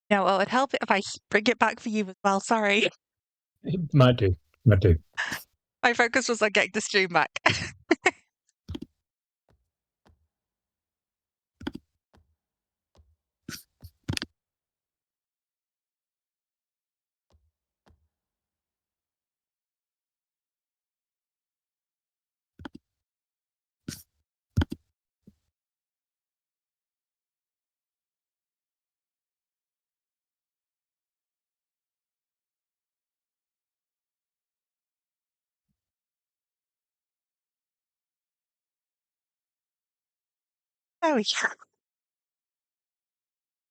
Yeah, well, it'd help if I bring it back for you as well. Sorry. It might do. Might do. My focus was on getting the stream back. There we go.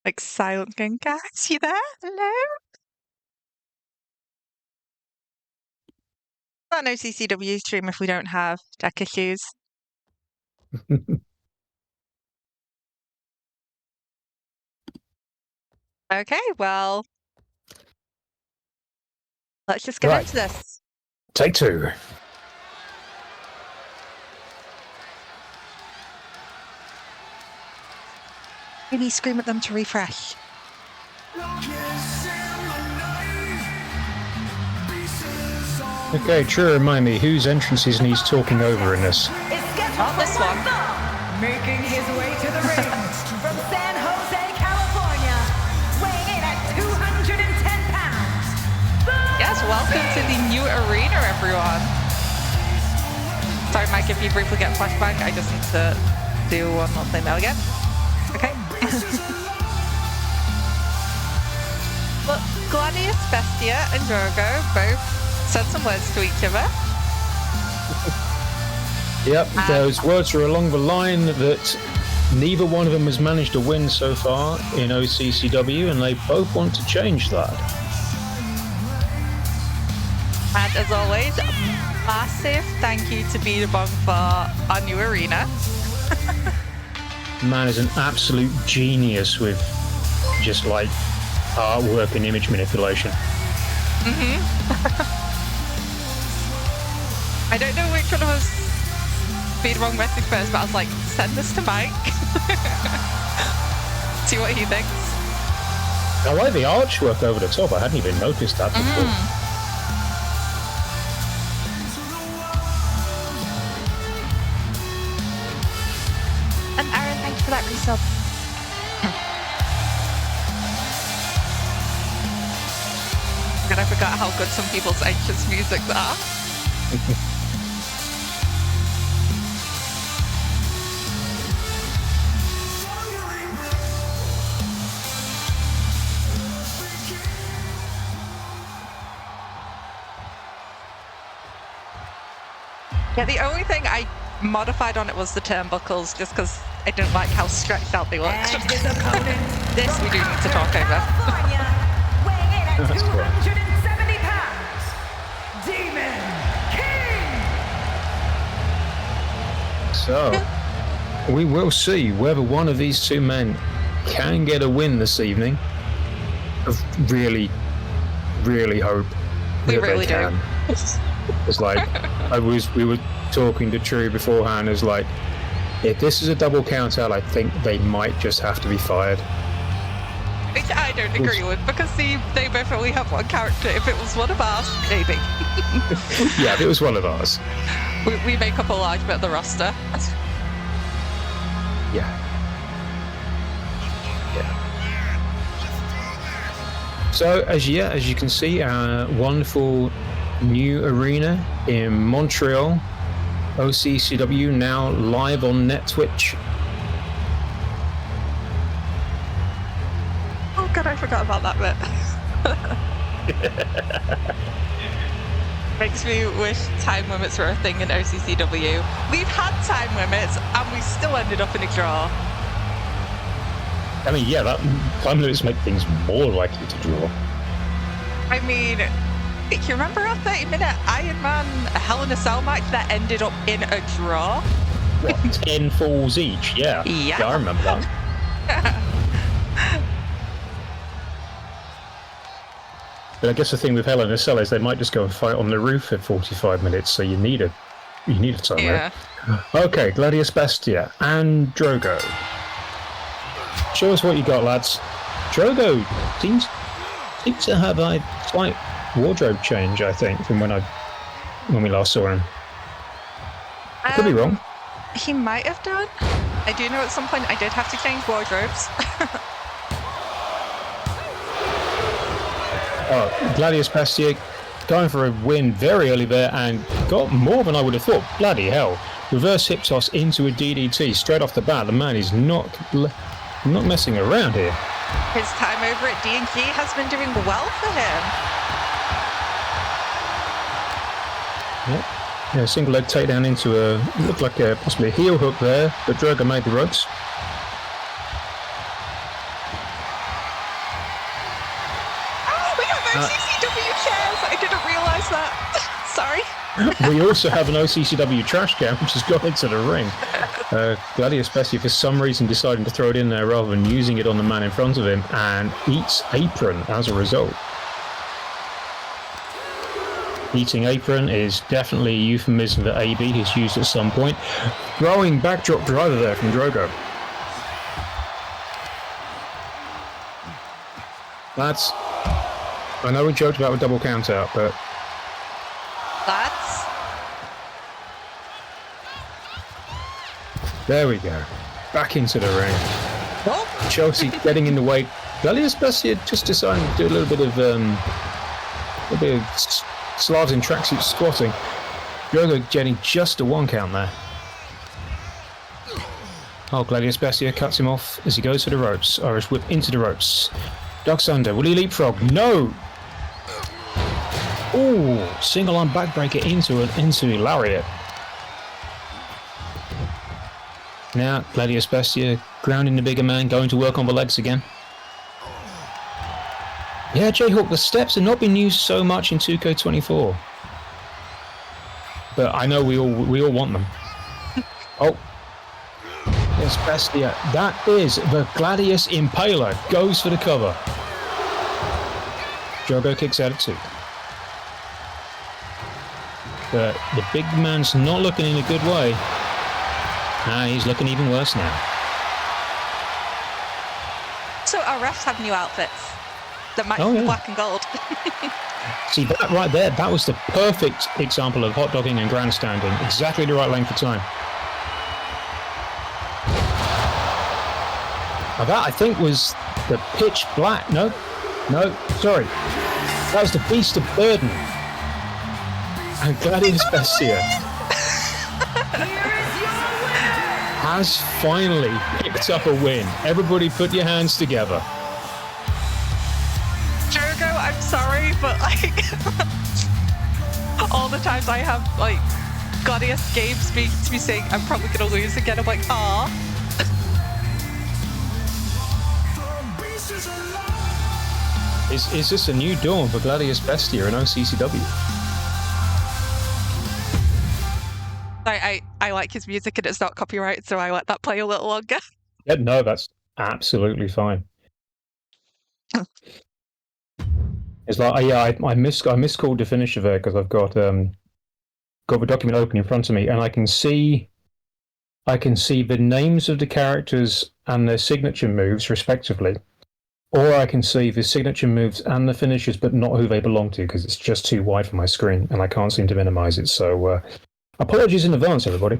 Like silent going, guys, you there? Hello? Not an OCCW stream if we don't have tech issues. Okay, well, let's just get into this. Take two. Maybe scream at them to refresh. Okay, True, remind me, whose entrances needs talking over in this? Not this one. Making his way to the ring from San Jose, California, weighing in at 210 pounds. Yes, welcome to the new arena, everyone. Sorry, Mike, if you briefly get flashback, I just need to do one more thing now again. Okay. Look, Gladius Bestia and Drogo both said some words to each other. Yep, those words are along the line that neither one of them has managed to win so far in OCCW, and they both want to change that. And as always, massive thank you to Beatabong for our new arena. Man is an absolute genius with just like artwork and image manipulation. I don't know which one of us Beatabong messaged first, but I was like, send this to Mike. See what he thinks. I like the artwork over the top. I hadn't even noticed that before. And Aaron, thanks for that resub. And I forgot how good some people's entrance musics are. Yeah, the only thing I modified on it was the turnbuckles, just because I didn't like how stretched out they looked. And his opponent, This we do need to talk over. California, weighing in at That's correct. 270 pounds, Demon King. So, we will see whether one of these two men can get a win this evening. I really, really hope We that really they do. can. It's like, we were talking to True beforehand, it's like, if this is a double count out, I think they might just have to be fired. Which I don't agree with, because they both only have one character. If it was one of ours, maybe. Yeah, if it was one of ours. We make up a large bit of the roster. Yeah. So, as you can see, our wonderful new arena in Montreal, OCCW, now live on NetTwitch. Oh god, I forgot about that bit. Makes me wish time limits were a thing in OCCW. We've had time limits, and we still ended up in a draw. I mean, yeah, that time limits make things more likely to draw. I mean, do you remember our 30-minute Iron Man Hell in a Cell match that ended up in a draw? What, 10 falls each? Yeah. Yeah. Yeah, I remember that. But I guess the thing with Hell in a Cell is they might just go and fight on the roof for 45 minutes, so you need a time Yeah. limit. Okay, Gladius Bestia and Drogo. Show us what you got, lads. Drogo seems to have a slight wardrobe change, I think, from when we last saw him. I could be wrong. He might have done. I do know at some point I did have to change wardrobes. Oh, Gladius Bestia going for a win very early there and got more than I would have thought. Bloody hell. Reverse hip toss into a DDT straight off the bat. The man is not messing around here. His time over at D&G has been doing well for him. Yep. Yeah, single leg takedown into looked like possibly a heel hook there, but Drogo made the ropes. Oh, we have OCCW chairs! I didn't realise that. Sorry. We also have an OCCW trash can, which has gone into the ring. Gladius Bestia, for some reason, deciding to throw it in there rather than using it on the man in front of him, and eats apron as a result. Eating apron is definitely a euphemism that AB has used at some point. Throwing backdrop driver there from Drogo. That's... I know we joked about a double count out, but... That's... There we go. Back into the ring. Oh. Chelsea getting in the way. Gladius Bestia just decided to do a little bit of Slavs in tracksuit squatting. Drogo getting just a 1 count there. Oh, Gladius Bestia cuts him off as he goes for the ropes. Irish whip into the ropes. Ducks under. Will he leapfrog? No! Ooh, single arm backbreaker into lariat. Now, Gladius Bestia grounding the bigger man, going to work on the legs again. Yeah, Jayhawk, the steps have not been used so much in 2K24. But I know we all want them. Oh. Yes, Bestia. That is the Gladius Impaler. Goes for the cover. Drogo kicks out at 2. But the big man's not looking in a good way. He's looking even worse now. So our refs have new outfits that match the black and gold. See, that right there, that was the perfect example of hot dogging and grandstanding. Exactly the right length of time. Now that, I think, was the pitch black. No, sorry. That was the Beast of Burden. And Gladius Bestia has finally picked up a win. Everybody put your hands together. Drogo, I'm sorry, but like all the times I have like Gladius Gabe speak to me saying I'm probably gonna lose again, I'm like, ah. Is this a new dawn for Gladius Bestia and OCCW? I like his music and it's not copyrighted, so I let that play a little longer. Yeah, no, that's absolutely fine. It's like, I miscalled the finisher there because I've got the document open in front of me, and I can see the names of the characters and their signature moves respectively, or I can see the signature moves and the finishers, but not who they belong to because it's just too wide for my screen and I can't seem to minimize it. So apologies in advance, everybody.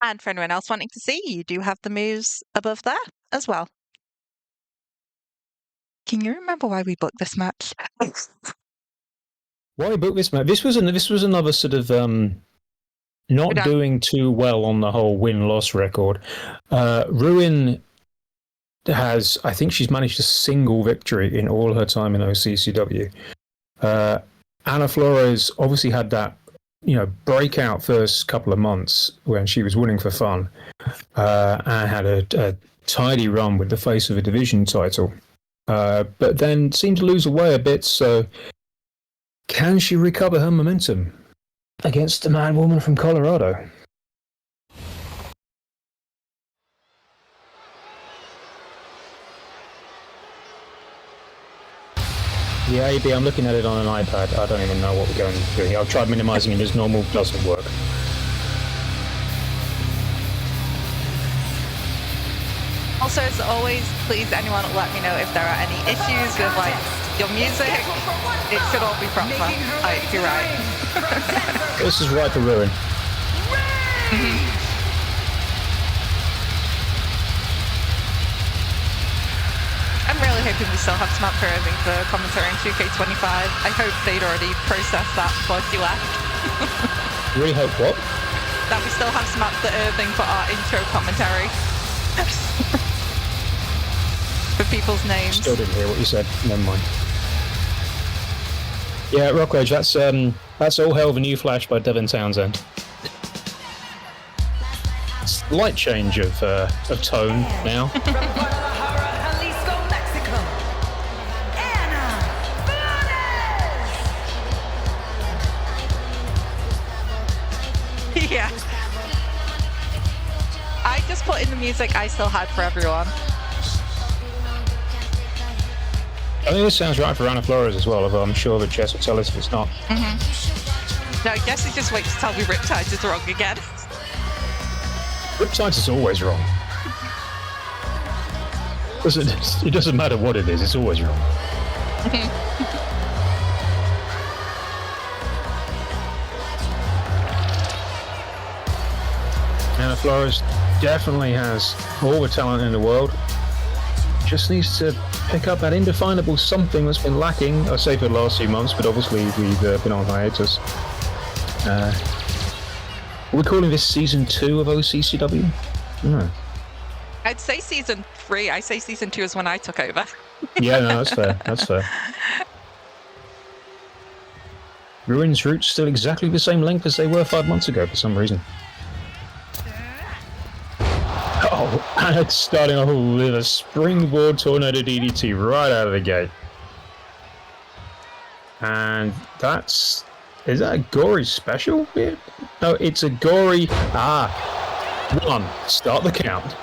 And for anyone else wanting to see, you do have the moves above there as well. Can you remember why we booked this match? Why we booked this match? This was another sort of not doing too well on the whole win-loss record. Ruin has, I think she's managed a single victory in all her time in OCCW. Ana Flores obviously had that, breakout first couple of months when she was winning for fun, and had a tidy run with the face of a division title. But then seemed to lose away a bit, so can she recover her momentum against the madwoman from Colorado? Yeah, AB, I'm looking at it on an iPad. I don't even know what we're going to do here. I've tried minimizing it as normal, doesn't work. Also, as always, please anyone let me know if there are any issues with like your music. It should all be proper. You're right. This is right for Ruin. I'm really hoping we still have Samantha Irving for commentary in 2K25. I hope they'd already processed that before she left. Really hope what? That we still have Samantha Irving for our intro commentary. For people's names. Still didn't hear what you said. Never mind. Yeah, Rock Rage, that's All Hell of a New Flash by Devin Townsend. Slight change of tone now. From Guadalajara, Jalisco, Mexico, Ana Flores. Yeah. I just put in the music I still had for everyone. I think this sounds right for Ana Flores as well, although I'm sure that Jess will tell us if it's not. No, I guess he just waits to tell me Riptide is wrong again. Riptide is always wrong. It doesn't matter what it is, it's always wrong. Ana Flores definitely has all the talent in the world. Just needs to pick up that indefinable something that's been lacking, I say for the last few months, but obviously we've been on hiatus. Are we calling this season 2 of OCCW? No. I'd say season 3. I say season 2 is when I took over. Yeah, no, that's fair. That's fair. Ruin's roots still exactly the same length as they were 5 months ago for some reason. Oh, and it's starting off with a springboard tornado DDT right out of the gate. And that's... Is that a gory special? No, it's a gory... 1. Start the count.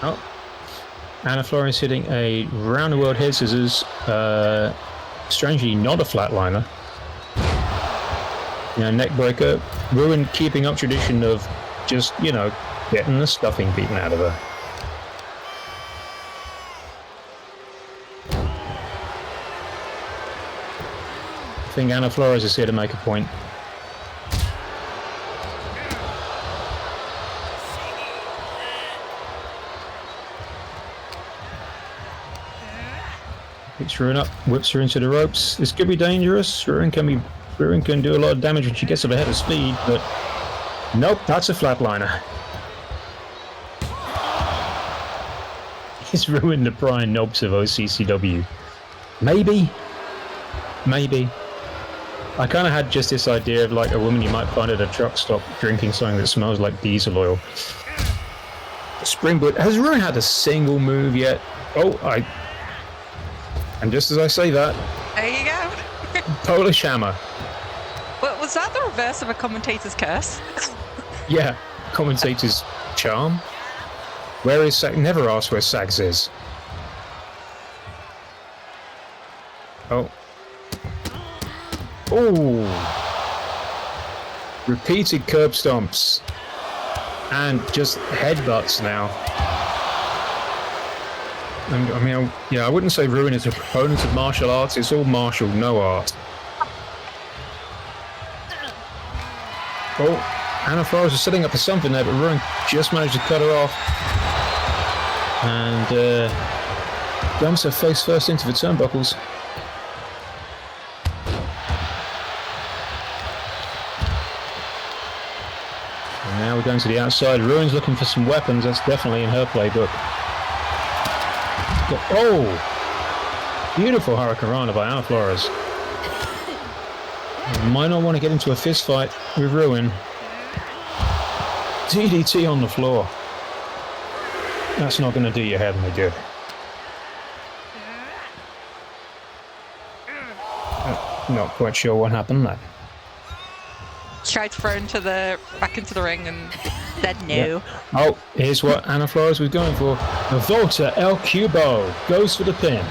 Oh. Ana Flores hitting a round the world head scissors. Strangely not a flatliner. Neck breaker. Ruin keeping up tradition of just, getting the stuffing beaten out of her. I think Ana Flores is here to make a point. Picks Ruin up, whips her into the ropes. This could be dangerous. Ruin can do a lot of damage when she gets up ahead of speed, but nope, that's a flatliner. Is Ruin the Brian Knobs of OCCW? Maybe. I kind of had just this idea of like a woman you might find at a truck stop drinking something that smells like diesel oil. Springboard. Has Ruin had a single move yet? And just as I say that... There you go. Polish hammer. Well, was that the reverse of a commentator's curse? Yeah, commentator's charm. Where is Sags? Never ask where Sags is. Oh. Ooh. Repeated curb stomps. And just headbutts now. And, I wouldn't say Ruin is a proponent of martial arts. It's all martial, no art. Oh, Ana Flores was setting up for something there, but Ruin just managed to cut her off. And dumps her face first into the turnbuckles. And now we're going to the outside. Ruin's looking for some weapons. That's definitely in her playbook. Oh! Beautiful Hurricanrana by Ana Flores. Might not want to get into a fist fight with Ruin. DDT on the floor. That's not going to do your head any good. Not quite sure what happened there. Tried to throw into back into the ring and said no. Yeah. Oh, here's what Ana Flores was going for. The Volta El Cubo goes for the pin.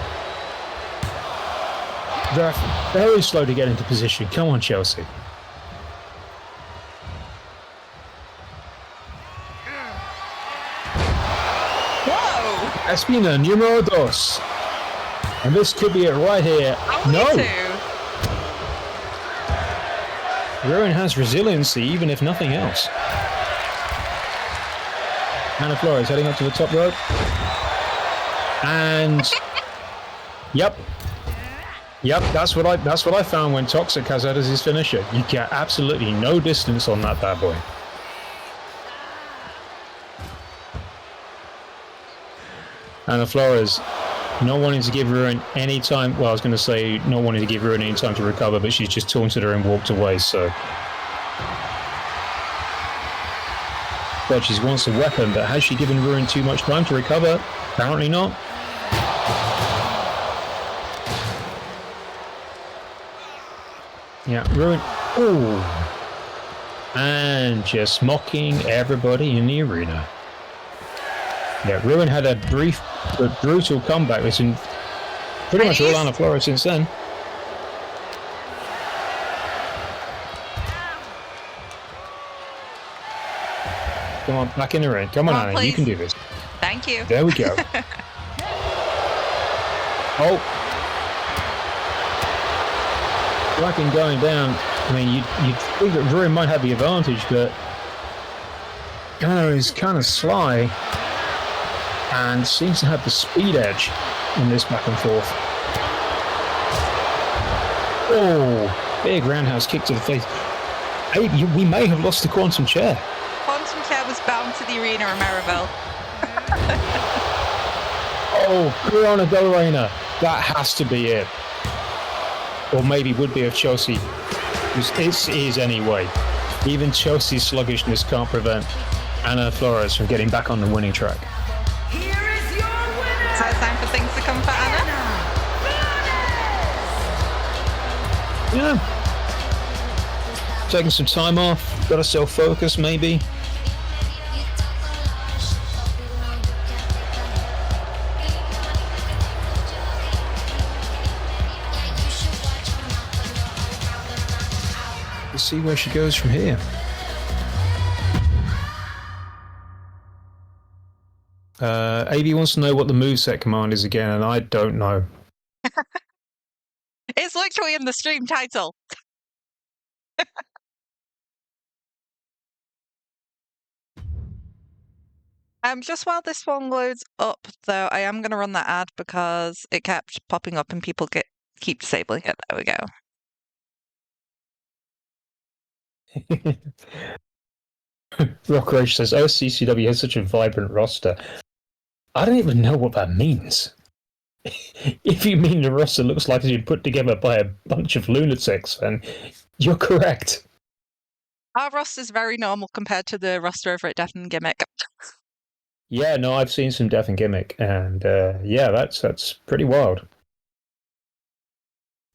They're very slow to get into position. Come on, Chelsea. Whoa! Espina numero dos. And this could be it right here. No! Ruin has resiliency, even if nothing else. Ana Flores heading up to the top rope. And... Yep, that's what I found when Toxic has that as his finisher. You get absolutely no distance on that bad boy. Ana Flores not wanting to give Ruin any time. Well, I was going to say not wanting to give Ruin any time to recover, but she's just taunted her and walked away. So, but she wants a weapon. But has she given Ruin too much time to recover? Apparently not. Yeah, Ruin. Ooh. And just mocking everybody in the arena. Yeah, Ruin had a brief but brutal comeback. It's been pretty much all Ana Flores since then. Come on, back in the ring. Come on, Ana, please. you can do this. Thank you. There we go. Oh. Fucking going down. I mean, you'd think that Ruin might have the advantage, but Ana is kind of sly and seems to have the speed edge in this back and forth. Oh, big roundhouse kick to the face. Hey, we may have lost the Quantum Chair. Quantum Chair was bound to the arena in Maribel. Oh, Piranha Del Reina. That has to be it. Or maybe would be if Chelsea. It is anyway. Even Chelsea's sluggishness can't prevent Ana Flores from getting back on the winning track. Here is your winner. So it's time for things to come for Ana. Yeah. Taking some time off. Got to self-focus maybe. Let's see where she goes from here. AB wants to know what the moveset command is again, and I don't know. It's literally in the stream title. Just while this one loads up, though, I am going to run that ad because it kept popping up and people keep disabling it. There we go. Rock Roach says, OCCW has such a vibrant roster. I don't even know what that means. If you mean the roster looks like it's been put together by a bunch of lunatics, then you're correct. Our roster's very normal compared to the roster over at Death and Gimmick. Yeah, no, I've seen some Death and Gimmick, and yeah, that's pretty wild.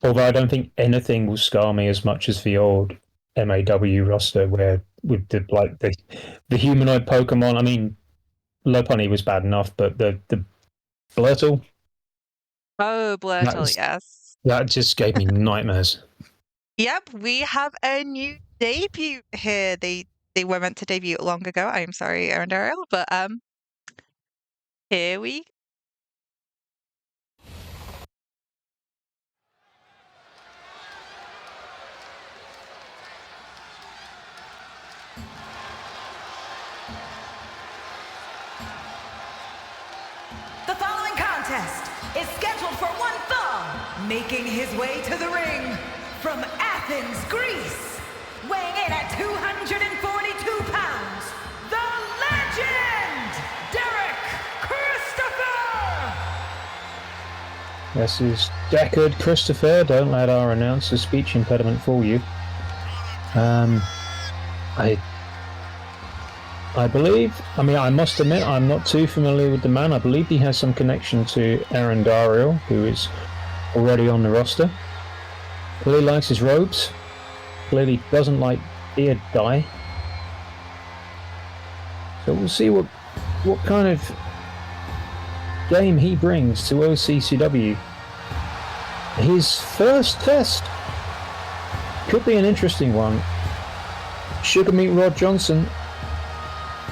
Although I don't think anything will scar me as much as the old MAW roster, where with the humanoid Pokemon. I mean, Lopunny was bad enough, but the Blurtle. Oh, Blurtle, yes. That just gave me nightmares. Yep, we have a new debut here. They were meant to debut long ago. I am sorry, Aerandariel, but here we. The following contest is scheduled for one fall, making his way to the ring from Athens, Greece, weighing in at 242 pounds, the legend, Deckard Christopher! This is Deckard Christopher. Don't let our announcer's speech impediment fool you. I believe, I mean, I must admit, I'm not too familiar with the man. I believe he has some connection to Aerandariel, who is already on the roster. Clearly likes his robes. Clearly doesn't like beard dye. So we'll see what kind of game he brings to OCCW. his first test could be an interesting one. Sugarmeat Rod Johnson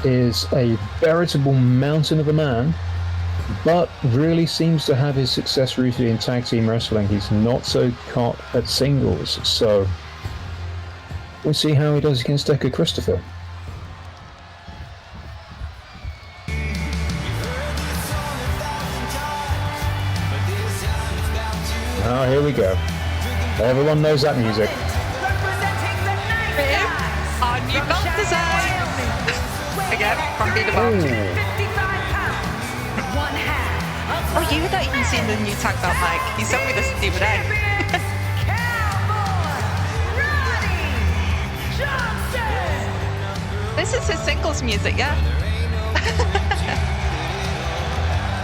is a veritable mountain of a man, but really seems to have his success rooted in tag team wrestling. He's not so hot at singles, so we'll see how he does against Deckard Christopher. Oh, here we go. Everyone knows that music. Our new belt design. Again, from the belt. Oh, you had not even seen the new tag belt, Mike. You sent me this the other day. This is his singles music, yeah.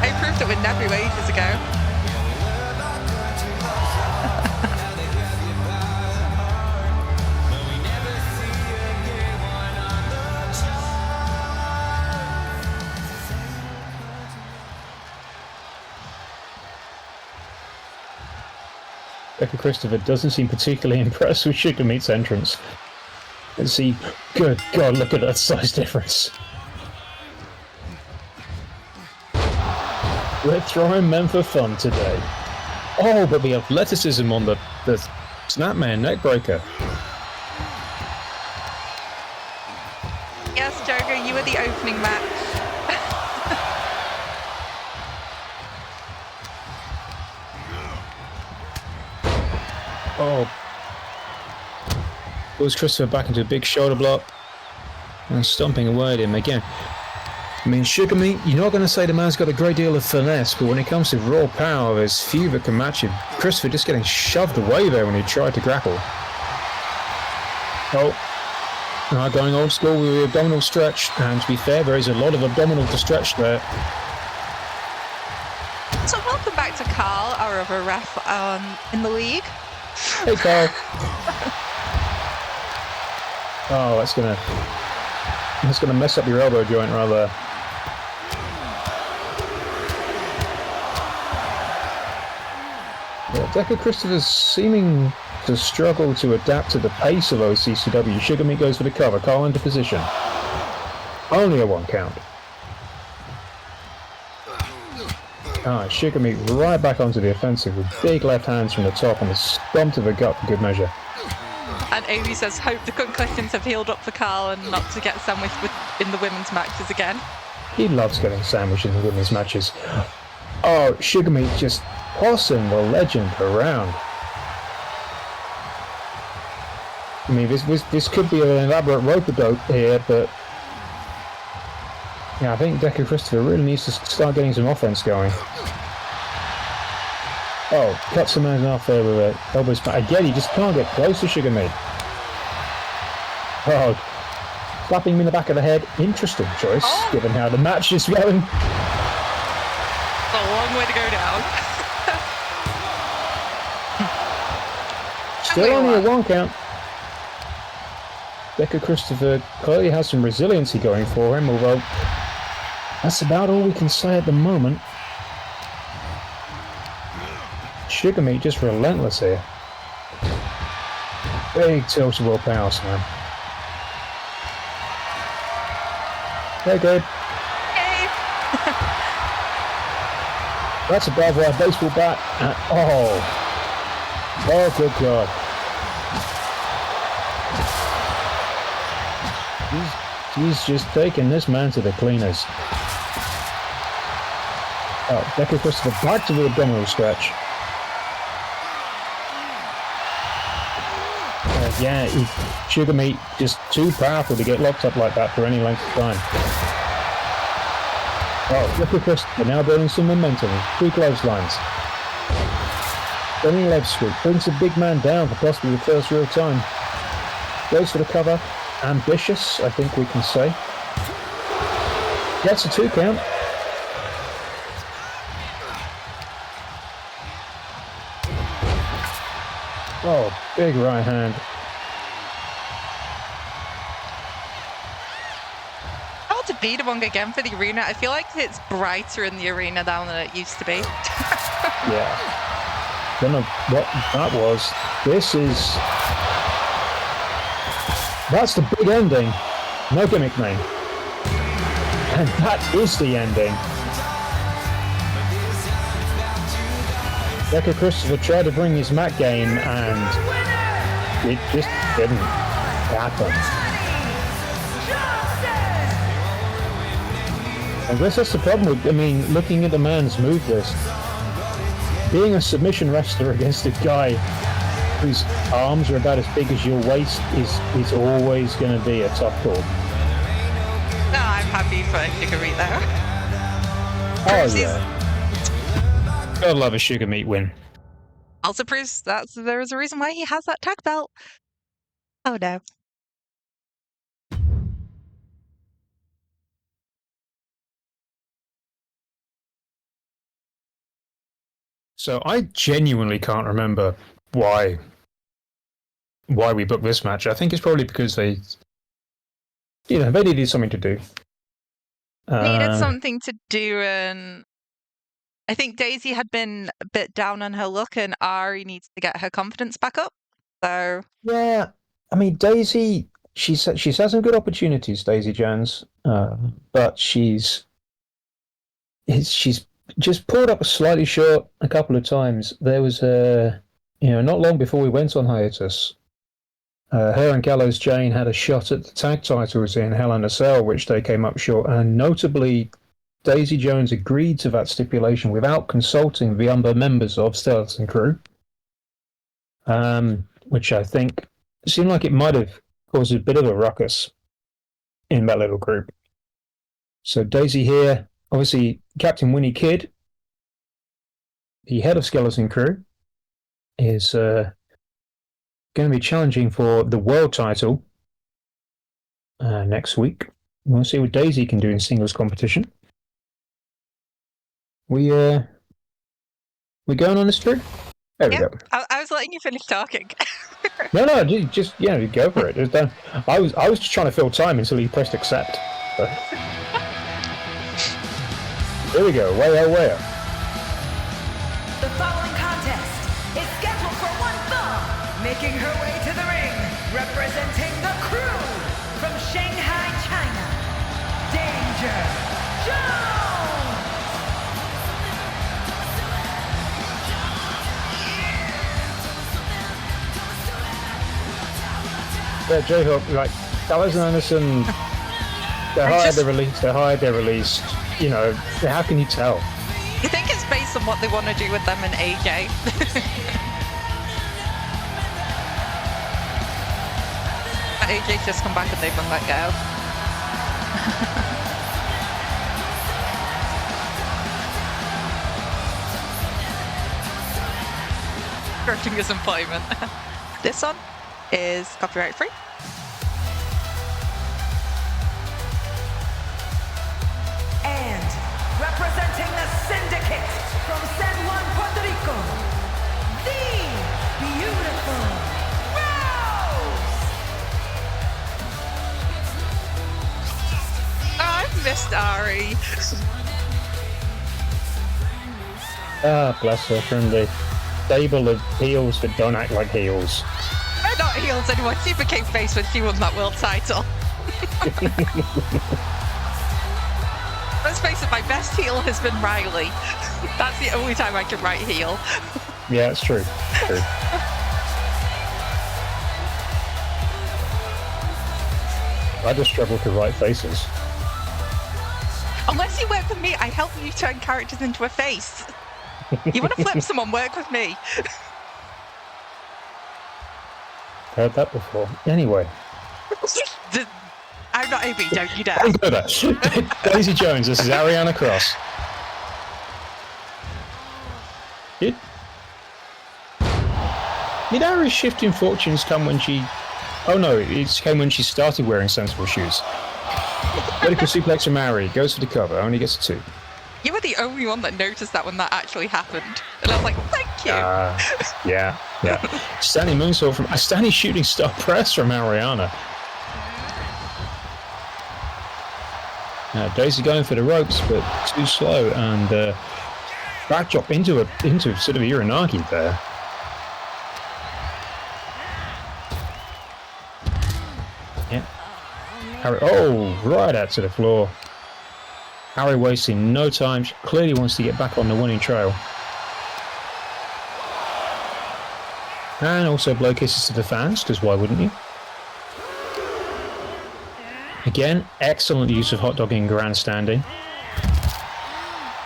I proved it with Nebula ages ago. Deckard Christopher doesn't seem particularly impressed with Sugarmeat's entrance. Let's see. Good God, look at that size difference. We're throwing men for fun today. Oh, but the athleticism on the Snapman neckbreaker. Yes, Drogo, you were the opening match. Oh. Pulls Christopher back into a big shoulder block and stomping away at him again. I mean, Sugarmeat, you're not going to say the man's got a great deal of finesse, but when it comes to raw power, there's few that can match him. Christopher just getting shoved away there when he tried to grapple. Oh. Going old school with the abdominal stretch, and to be fair, there is a lot of abdominal to stretch there. So welcome back to Carl, our other ref in the league. Hey, Carl. Oh, that's gonna mess up your elbow joint rather. Yeah, Deckard Christopher's seeming to struggle to adapt to the pace of OCCW. Sugarmeat goes for the cover. Carl into position. Only a 1 count. Sugarmeat right back onto the offensive with big left hands from the top and a stomp to the gut for good measure. And Amy says, hope the concussions have healed up for Carl and not to get sandwiched in the women's matches again. He loves getting sandwiched in the women's matches. Oh, Sugarmeat just tossing the legend around. I mean, this could be an elaborate rope-a-dope here, but yeah, I think Deckard Christopher really needs to start getting some offense going. Oh, cuts the man off there with an elbow smack. Again, he just can't get close to Sugarmeat. Oh, slapping him in the back of the head. Interesting choice, given how the match is going. It's a long way to go down. Still only a 1 count. Deckard Christopher clearly has some resiliency going for him, although that's about all we can say at the moment. Sugarmeat just relentless here. Big tilt-a-whirl power slam. Very good. Hey. That's a barbed wire baseball bat. And, oh, good God. He's just taking this man to the cleaners. Oh, Deckard Christopher back to the abdominal stretch. Yeah, Sugarmeat just too powerful to get locked up like that for any length of time. Oh, Deckard Christopher now building some momentum. 3 clotheslines. Running leg sweep. Brings the big man down for possibly the first real time. Goes for the cover. Ambitious, I think we can say. Gets a 2 count. Oh, big right hand. I'll to beat one again for the arena. I feel like it's brighter in the arena now than it used to be. Yeah. don't know what that was. That's the big ending. No gimmick name. And that is the ending. Deckard Christopher tried to bring his mat game and it just didn't happen. I guess that's the problem with, looking at the man's move list. Being a submission wrestler against a guy whose arms are about as big as your waist is always going to be a tough call. No, I'm happy for Sugarmeat though. Oh yeah. Gotta love a Sugarmeat win. Also proves that there is a reason why he has that tag belt. Oh no. So I genuinely can't remember why we booked this match. I think it's probably because they needed something to do. Needed something to do, and I think Daisy had been a bit down on her luck, and Ari needs to get her confidence back up. So yeah, Daisy, she's had some good opportunities, Daisy Jones, but she's just pulled up slightly short a couple of times. There was not long before we went on hiatus, her and Gallows Jane had a shot at the tag titles in Hell in a Cell, which they came up short, and notably Daisy Jones agreed to that stipulation without consulting the other members of Skeleton Crew, which I think seemed like it might have caused a bit of a ruckus in that little group. So Daisy here, obviously Captain Winnie Kidd, the head of Skeleton Crew, is going to be challenging for the world title next week. We'll see what Daisy can do in singles competition. We're going on this trip? There we go. I was letting you finish talking. No, just go for it. I was just trying to fill time until he pressed accept. So. Here we go. Way up. The following contest is scheduled for one fall, making her way to the ring, representing the Krew from Shanghai, China, Danger Jones! Yeah, J-Hook, Gallows and Anderson, they're hired, they're released. How can you tell? You think it's based on what they want to do with them and AJ? AJ's just come back and they've been let go. Crushing his employment. This one is copyright free. And representing the Syndicate from San Juan, Puerto Rico, the beautiful Rose! I've missed Ari. Bless her, from the stable of heels that don't act like heels. They're not heels anymore. She became face when she won that world title. Let's face it, my best heel has been Riley. That's the only time I can write heel. Yeah, it's true. I just struggle to write faces. Unless you work with me, I help you turn characters into a face. You want to flip someone, work with me. Heard that before. Anyway. I'm not AB, don't you dare. Don't do that. Daisy Jones, this is Ariana Cross. Did Ari's shifting fortunes come when she... Oh no, it came when she started wearing sensible shoes. Vertical suplex from Ari, goes for the cover, only gets a 2. You were the only one that noticed that when that actually happened. And I was like, thank you. Yeah. Standing moonsault from... A standing shooting star press from Ariana. Daisy going for the ropes, but too slow, and backdrop into sort of Uranagi there. Harry, oh, right out to the floor. Harry wasting no time. She clearly wants to get back on the winning trail. And also blow kisses to the fans, because why wouldn't you? Again, excellent use of hot dogging grandstanding.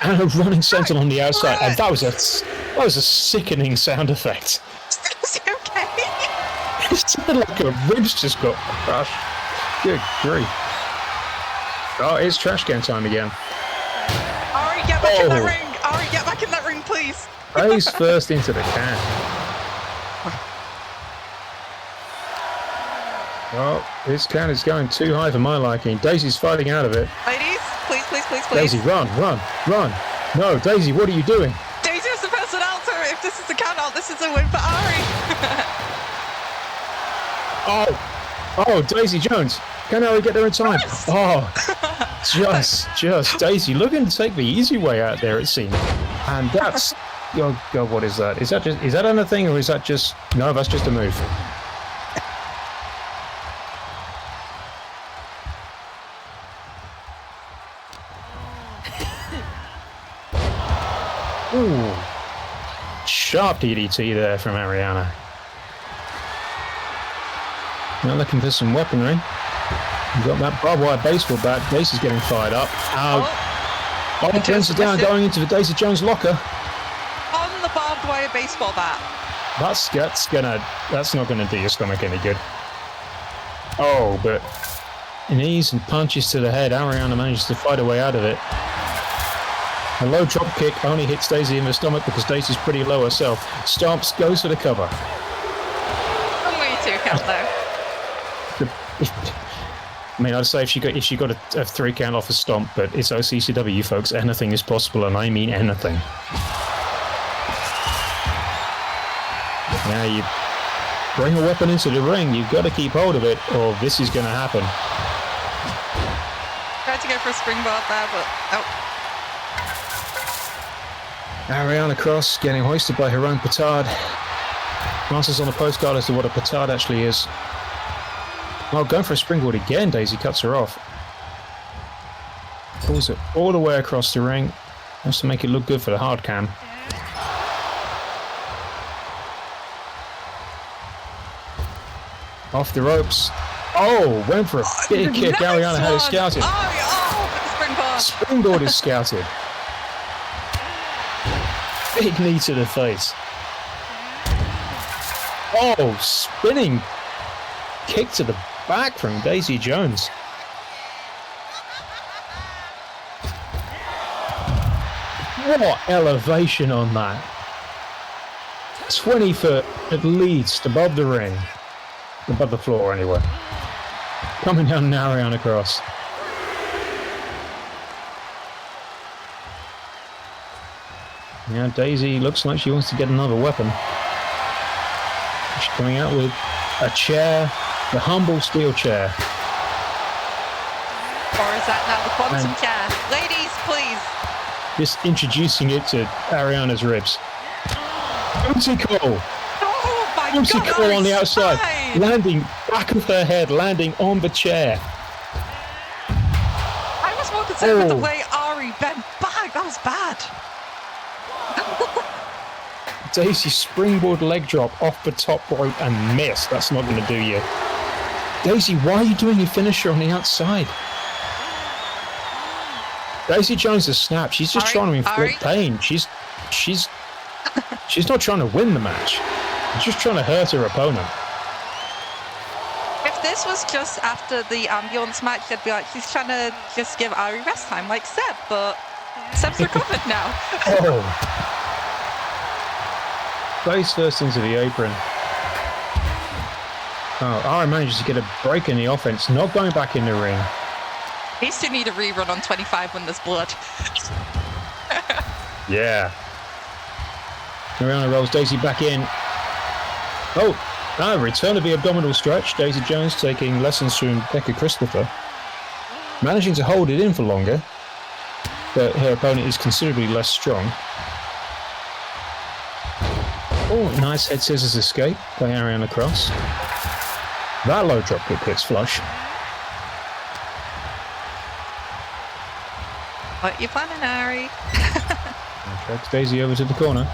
And a running sentinel on the outside. And that was a sickening sound effect. Is it okay? It sounded like her ribs just got crushed. Good grief. Oh, it's trash can time again. Ari, get back in that ring! Ari, get back in that ring, please! Face first into the can. Oh, this can is going too high for my liking. Daisy's fighting out of it. Ladies, please, please, please, please. Daisy, run, run, run. No, Daisy, what are you doing? Daisy is the person out there. If this is a count out, this is a win for Ari. Oh, Daisy Jones. Can Ari get there in time? Yes. Oh, just Daisy looking to take the easy way out there, it seems. And that's, oh God, what is that? Is that anything, or is that just, no, that's just a move. Ooh, sharp DDT there from Ariana. Now looking for some weaponry. We've got that barbed wire baseball bat. Daisy's getting fired up. Turns it down, going into the Daisy Jones locker. On the barbed wire baseball bat. That's not gonna do your stomach any good. Oh, but knees and punches to the head. Ariana manages to fight her way out of it. A low drop kick only hits Daisy in the stomach because Daisy's pretty low herself. Stomps, goes for the cover. One way to count though. I mean, I'd say if she got a 3 count off a stomp, but it's OCCW, folks. Anything is possible, and I mean anything. Now you bring a weapon into the ring. You've got to keep hold of it, or this is going to happen. Tried to go for a springboard there, but oh. Ariana Cross getting hoisted by her own petard. Answers on a postcard as to what a petard actually is. Oh, going for a springboard again. Daisy cuts her off. Pulls it all the way across the ring. Wants to make it look good for the hard cam. Off the ropes. Oh, went for a big kick. Ariana had it scouted. Oh, springboard. Springboard is scouted. Big knee to the face. Oh, spinning kick to the back from Daisy Jones. What elevation on that. 20 foot at least above the ring. Above the floor anyway. Coming down now, Ariana Cross. Yeah, Daisy looks like she wants to get another weapon. She's coming out with a chair, the humble steel chair. Or is that now the quantum chair? Ladies, please. Just introducing it to Ariana's ribs. Booty call. Oh my God! Booty call on the outside. Fine. Landing back of her head, landing on the chair. I was more concerned with the way Ari bent back. That was bad. Daisy springboard leg drop off the top rope and miss. That's not going to do you. Daisy, why are you doing your finisher on the outside? Daisy Jones has snapped. She's just trying to inflict pain. She's not trying to win the match. She's just trying to hurt her opponent. If this was just after the ambulance match, I'd be like, she's trying to just give Ari rest time like Seb, but Seb's recovered now. Oh. Face first into the apron. Oh, Ari manages to get a break in the offense, not going back in the ring. These two need a rerun on 25 when there's blood. Yeah. Ariana rolls Daisy back in. Oh, return of the abdominal stretch. Daisy Jones taking lessons from Deckard Christopher. Managing to hold it in for longer, but her opponent is considerably less strong. Oh, nice head scissors escape by Ariana Cross. That low drop kick hits flush. What you planning, Ari? Tracks Daisy over to the corner.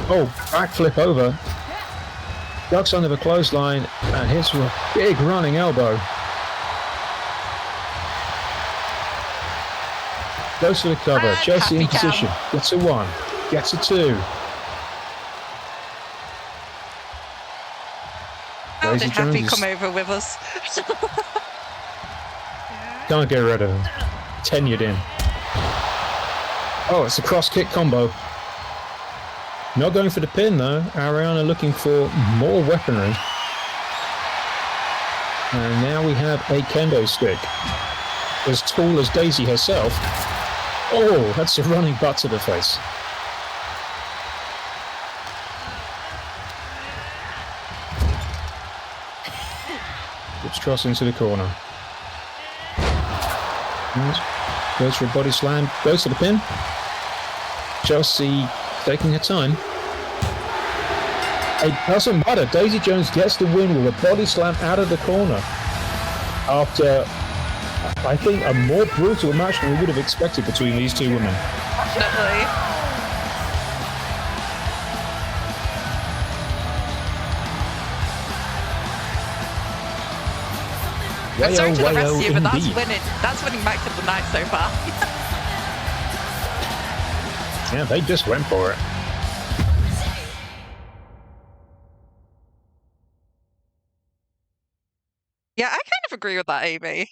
Oh, backflip over. Ducks under the clothesline and hits with a big running elbow. Goes for the cover. And Chelsea in happy cow. position. Gets a 1. Gets a 2. How Daisy did Happy Jones come over with us? Can't get rid of him. Tenured in. Oh, it's a cross kick combo. Not going for the pin though. Ariana looking for more weaponry. And now we have a kendo stick. As tall as Daisy herself. Oh, that's a running butt to the face. Whips Cross into the corner. Goes for a body slam. Goes for the pin. Chelsea taking her time. It doesn't matter. Daisy Jones gets the win with a body slam out of the corner. After, I think, a more brutal match than we would have expected between these two women. Definitely. I'm sorry to the rest of you, but that's winning match of the night so far. Yeah, they just went for it. Yeah, I kind of agree with that, Amy.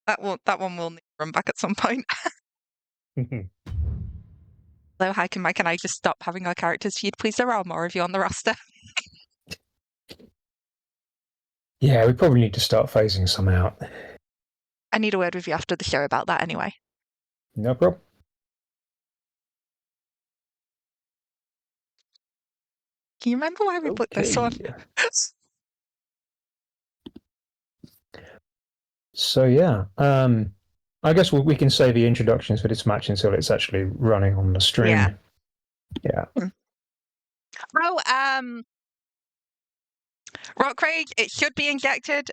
That one will need to run back at some point. Hello, hi, can I just stop having our characters feud, please? There are more of you on the roster. Yeah, we probably need to start phasing some out. I need a word with you after the show about that anyway. No problem. Can you remember why we put this on? So yeah, I guess we can say the introductions for this match until it's actually running on the stream. Yeah. Oh, Rock Craig, it should be injected.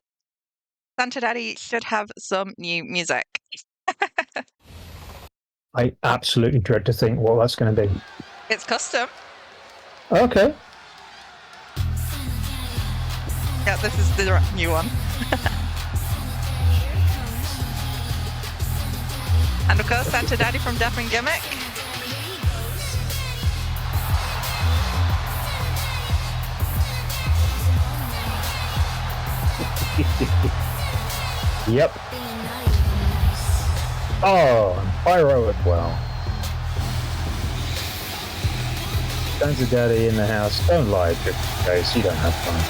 Santa Daddy should have some new music. I absolutely dread to think what that's going to be. It's custom. Okay. Yeah, this is the new one. And of course, Santa Daddy from Death and Gimmick. Yep. Oh, and Pyro as well. Santa Daddy in the house. Don't lie, guys. You don't have fun.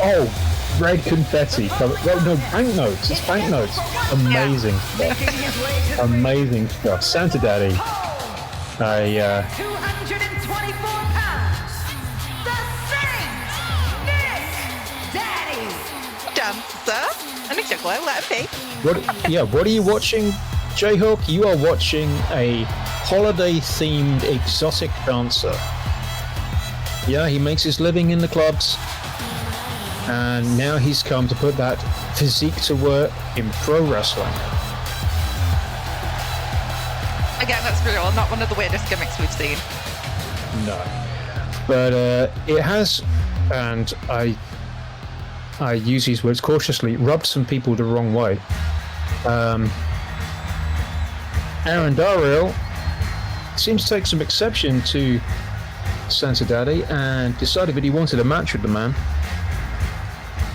Oh, red confetti. Well, no, banknotes. It's banknotes. Amazing stuff. Amazing stuff. Santa Daddy. 224 pounds. The Saint Nick Daddy. Dancer. And a juggler, let it be. What are you watching, Jayhawk? You are watching a holiday-themed exotic dancer. Yeah, he makes his living in the clubs. And now he's come to put that physique to work in pro wrestling. Again, that's real. Not one of the weirdest gimmicks we've seen. No. But it has, and I use these words cautiously, rubbed some people the wrong way. Aerandariel seems to take some exception to Santa Daddy and decided that he wanted a match with the man.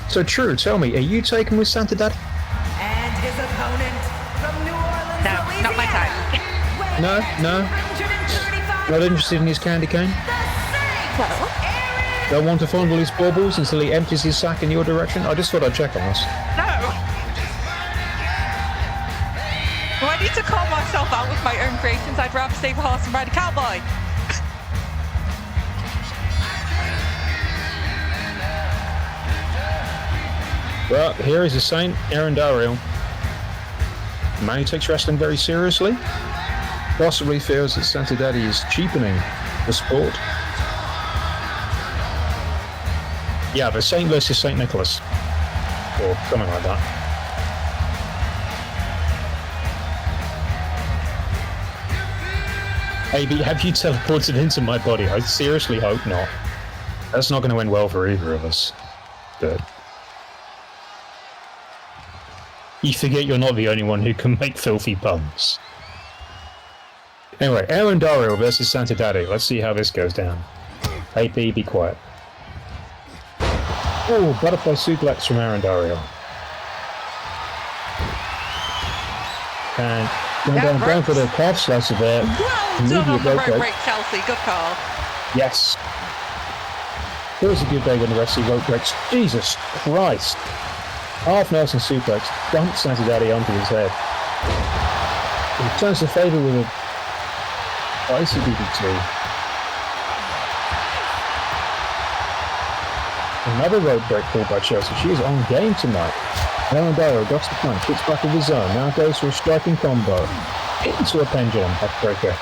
So True, tell me, are you taken with Santa Daddy? And his opponent from New Orleans, No, Louisiana, not my type. No. Not interested in his candy cane? Don't want to fondle his baubles until he empties his sack in your direction? I just thought I'd check on this. No. Do I need to call myself out with my own creations? I'd rather save a horse and ride a cowboy. Well, here is the Saint Aerandariel. The man who takes wrestling very seriously. Possibly feels that Santa Daddy is cheapening the sport. Yeah, the Saint versus St. Nicholas. Or something like that. AB, have you teleported into my body? I seriously hope not. That's not going to end well for either of us. But you forget you're not the only one who can make filthy puns. Anyway, Aerandariel versus Santa Daddy. Let's see how this goes down. AP, be quiet. Oh, butterfly suplex from Aerandariel. And going for the calf slicer there. Well done on the rope break, Chelsea. Good call. Yes. It was a good day when the rest of the rope breaks. Jesus Christ. Half Nelson suplex. Dumps Santa Daddy onto his head. He turns the favour with a icy DDT. Another rope break pulled by Chelsea. She is on game tonight. Aerandariel ducks the punch, hits back of his zone, now goes for a striking combo. Into a pendulum backbreaker.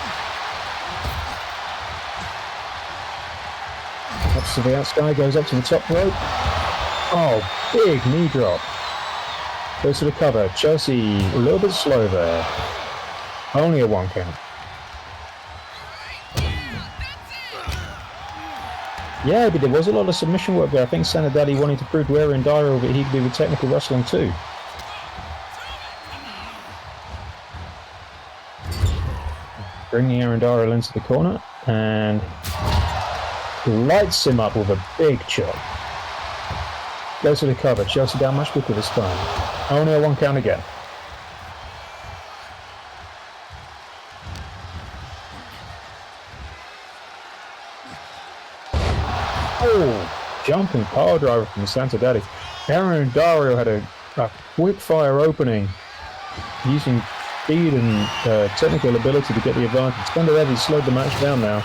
Up to the outside, goes up to the top rope. Oh, big knee drop. Goes to the cover. Chelsea a little bit slow there. Only a 1 count. Yeah, but there was a lot of submission work there. I think Santa Daddy wanted to prove to Aerandariel that he could do the technical wrestling too. Bringing Aerandariel into the corner and lights him up with a big chop. Goes to the cover. Chelsea down much quicker this time. Only a 1 count again. Oh, jumping power driver from Santa Daddy. Aerandariel had a quick fire opening using speed and technical ability to get the advantage. Santa Daddy slowed the match down now.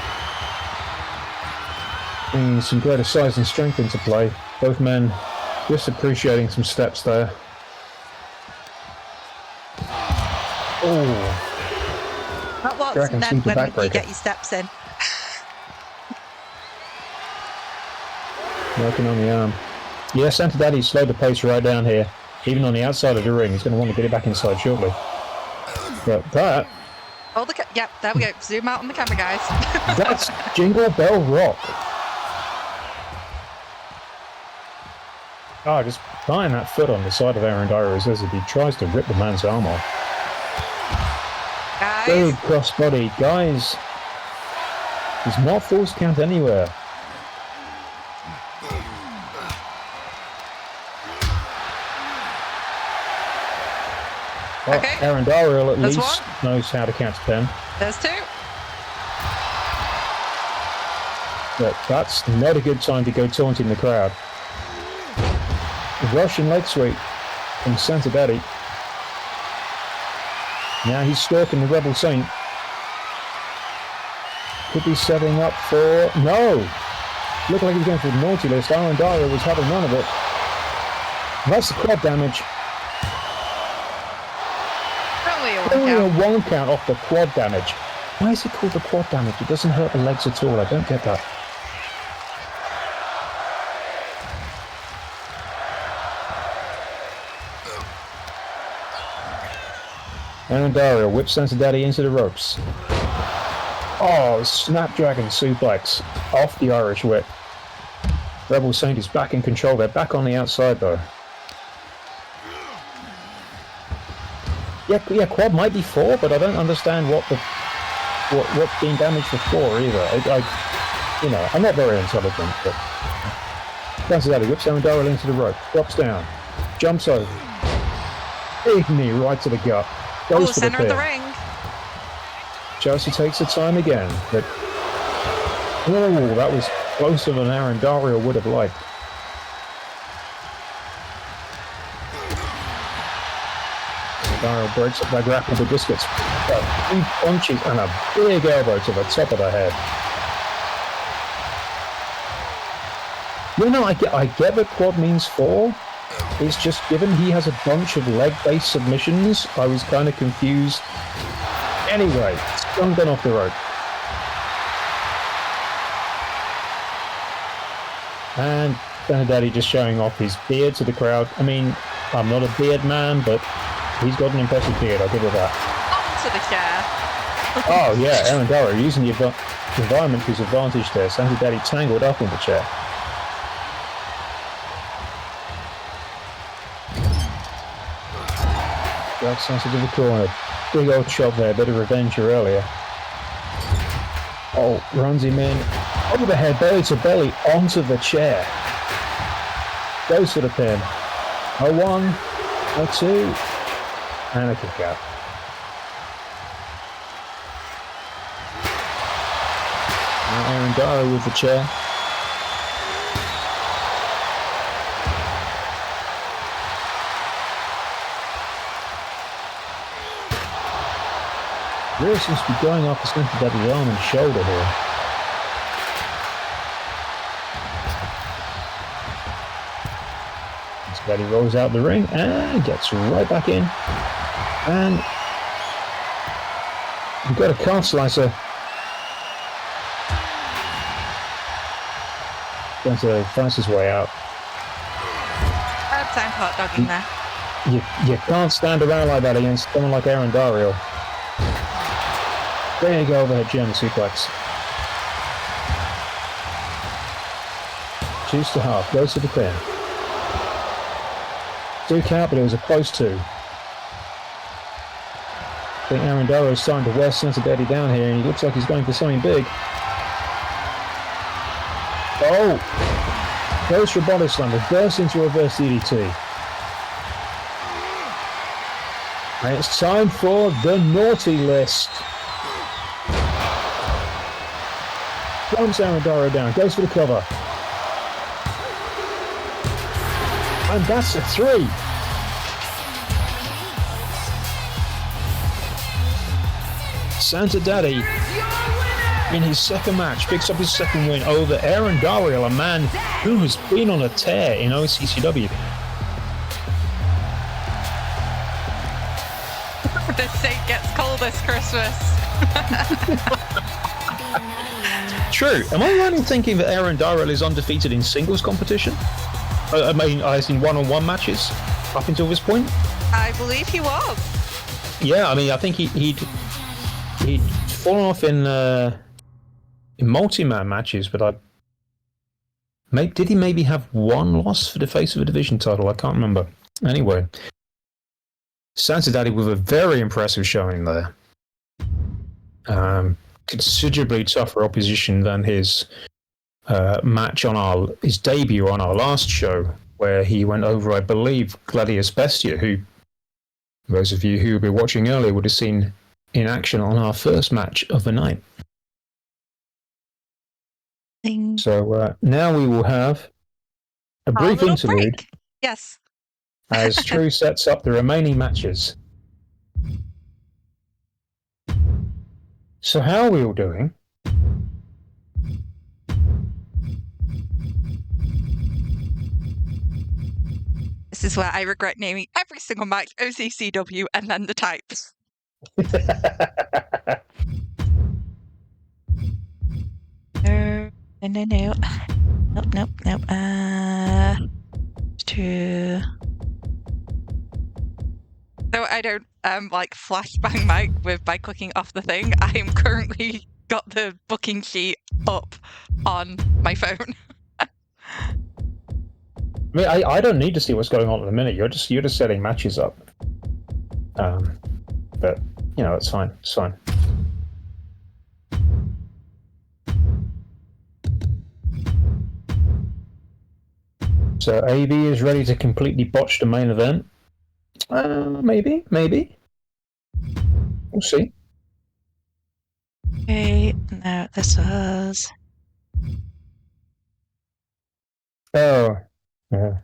Bringing some greater size and strength into play. Both men just appreciating some steps there. Oh. That works then when you get your steps in. Working on the arm. Yeah, Santa Daddy slowed the pace right down here. Even on the outside of the ring. He's going to want to get it back inside shortly. But that... Oh, yep, there we go. Zoom out on the camera, guys. That's Jingle Bell Rock. Oh, just tying that foot on the side of Aerandariel as he tries to rip the man's arm off. Guys. Big crossbody. Guys. He's not forced count anywhere. Well, okay. Aerandariel at least knows how to count to 10. There's 2. But that's not a good time to go taunting the crowd. Russian leg sweep from Santa Daddy. Now he's stalking the Rebel Saint. Could be setting up for... No! Looked like he was going for the naughty list. Aerandariel was having none of it. That's the quad damage. Only a 1 count off the quad damage. Why is it called the quad damage? It doesn't hurt the legs at all. I don't get that. Aerandariel whips Santa Daddy into the ropes. Oh, Snapdragon suplex off the Irish whip. Rebel Saint is back in control. They're back on the outside though. Yeah, quad might be 4, but I don't understand what's being damaged for 4 either. I'm not very intelligent, but Santa Daddy whips Aerandariel into the rope, drops down, jumps over, big knee right to the gut, goes for the center pin. of the ring. Chelsea takes the time again, but that was closer than Aerandariel would have liked. Aerandariel breaks up that grapple, but just gets 3 punches and a big elbow to the top of the head. I get that quad means 4. It's just given he has a bunch of leg-based submissions, I was kind of confused. Anyway, strong gun off the rope. And Santa Daddy just showing off his beard to the crowd. I mean, I'm not a beard man, but he's got an impressive beard, I'll give it that. Onto the chair. Oh, yeah, Aerandariel using the environment to his advantage there. Santa Daddy tangled up in the chair. Dark Santa to the corner. Big old chop there, bit of revenge earlier. Oh, runs him in. Over the head, belly to belly, onto the chair. Goes for the pin. A 1, a 2, and a kick out. Aerandariel with the chair. Really seems to be going off the Santa Daddy's arm and shoulder here. Santa Daddy rolls out the ring and gets right back in. And we've got a calf slicer. Going to finds his way out. Third time hot dogging there. You can't stand around like that against someone like Aerandariel. There you go, overhead German suplex. Choose to half, goes to the pin. 2 count, but it was a close 2. I think Aerandariel is starting to wear Santa Daddy down here, and he looks like he's going for something big. Oh! Goes for a body slam, reverse into reverse DDT. And it's time for the naughty list. Slams Aerandariel down, goes for the cover. And that's a 3. Santa Daddy, in his second match, picks up his second win over Aerandariel, a man who has been on a tear in OCCW. The steak gets cold this Christmas. True. Am I right in thinking that Aerandariel is undefeated in singles competition? I mean, as in one-on-one matches up until this point? I believe he was. Yeah, I mean, I think he'd fallen off in multi-man matches, but did he maybe have one loss for the face of a division title? I can't remember. Anyway, Santa Daddy with a very impressive showing there. Considerably tougher opposition than his match on his debut on our last show, where he went over, I believe, Gladius Bestia, who those of you who will be watching earlier would have seen in action on our first match of the night. Ding. So now we will have a brief interlude. Break. Yes. As Krew sets up the remaining matches. So how are we all doing? This is where I regret naming every single match OCCW and then the types. No. Nope. So I don't flashbang Mike by clicking off the thing. I am currently got the booking sheet up on my phone. I mean, I don't need to see what's going on at the minute. You're just setting matches up. But you know, it's fine. It's fine. So AV is ready to completely botch the main event. Maybe. We'll see. Okay, no, this was... Oh, yeah.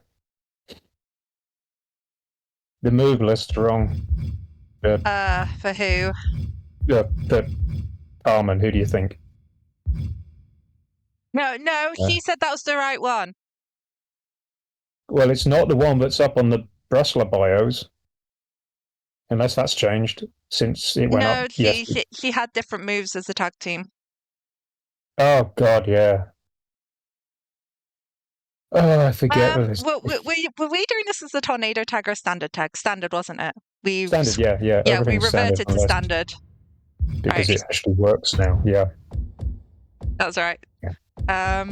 The move list's wrong. For who? The Carmen, who do you think? No, she said that was the right one. Well, it's not the one that's up on the Brusler bios. Unless that's changed since it went up. No, she had different moves as a tag team. Oh, God, yeah. Oh, I forget. Were we doing this as a tornado tag or a standard tag? Standard, wasn't it? Standard, yeah. Yeah, we Everything's standard reverted to standard. because Right. it actually works now. Yeah. That's right. Yeah.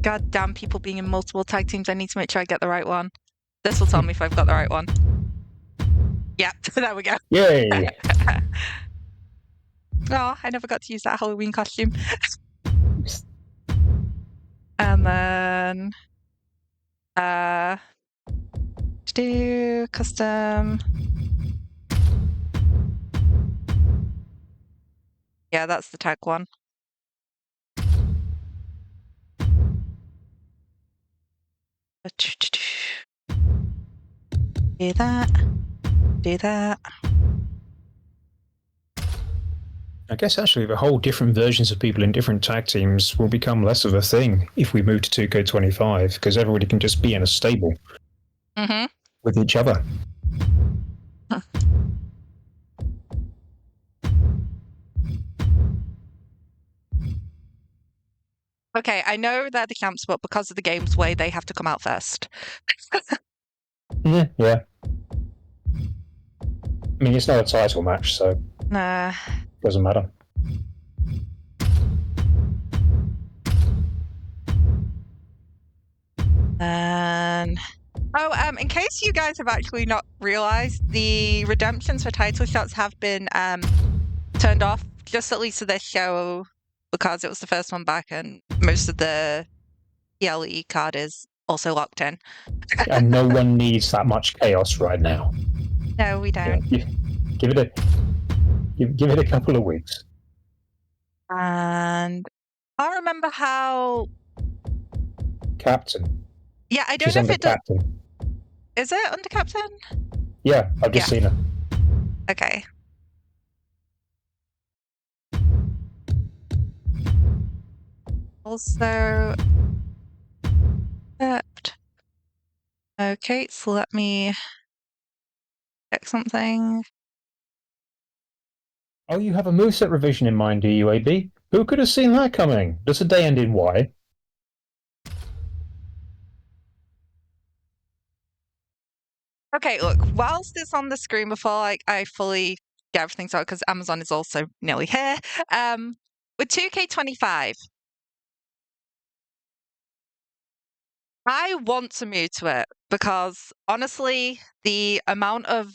God damn people being in multiple tag teams. I need to make sure I get the right one. This will tell me if I've got the right one. Yep, there we go. Yay! Oh, I never got to use that Halloween costume. And then do custom. Yeah, that's the tag one. Do that. Do that. I guess actually the whole different versions of people in different tag teams will become less of a thing if we move to 2K25 because everybody can just be in a stable with each other. Okay, I know they're the camps, but because of the game's way, they have to come out first. Yeah. I mean, it's not a title match, so Nah. doesn't matter. And in case you guys have actually not realized, the redemptions for title shots have been turned off, just at least for this show, because it was the first one back, and most of the PLE card is also locked in. And no one needs that much chaos right now. No, we don't. Yeah, give it a couple of weeks. And I remember how Captain. Yeah, I don't She's know if under it does. Captain. Is it under Captain? Yeah, I've just seen her. Okay. Also, okay, so let me check something. Oh, you have a moveset revision in mind, do you, AB? Who could have seen that coming? Does the day end in Y? Okay, look, whilst it's on the screen before I fully get everything sorted, because Amazon is also nearly here, with 2K25, I want to move to it because, honestly, the amount of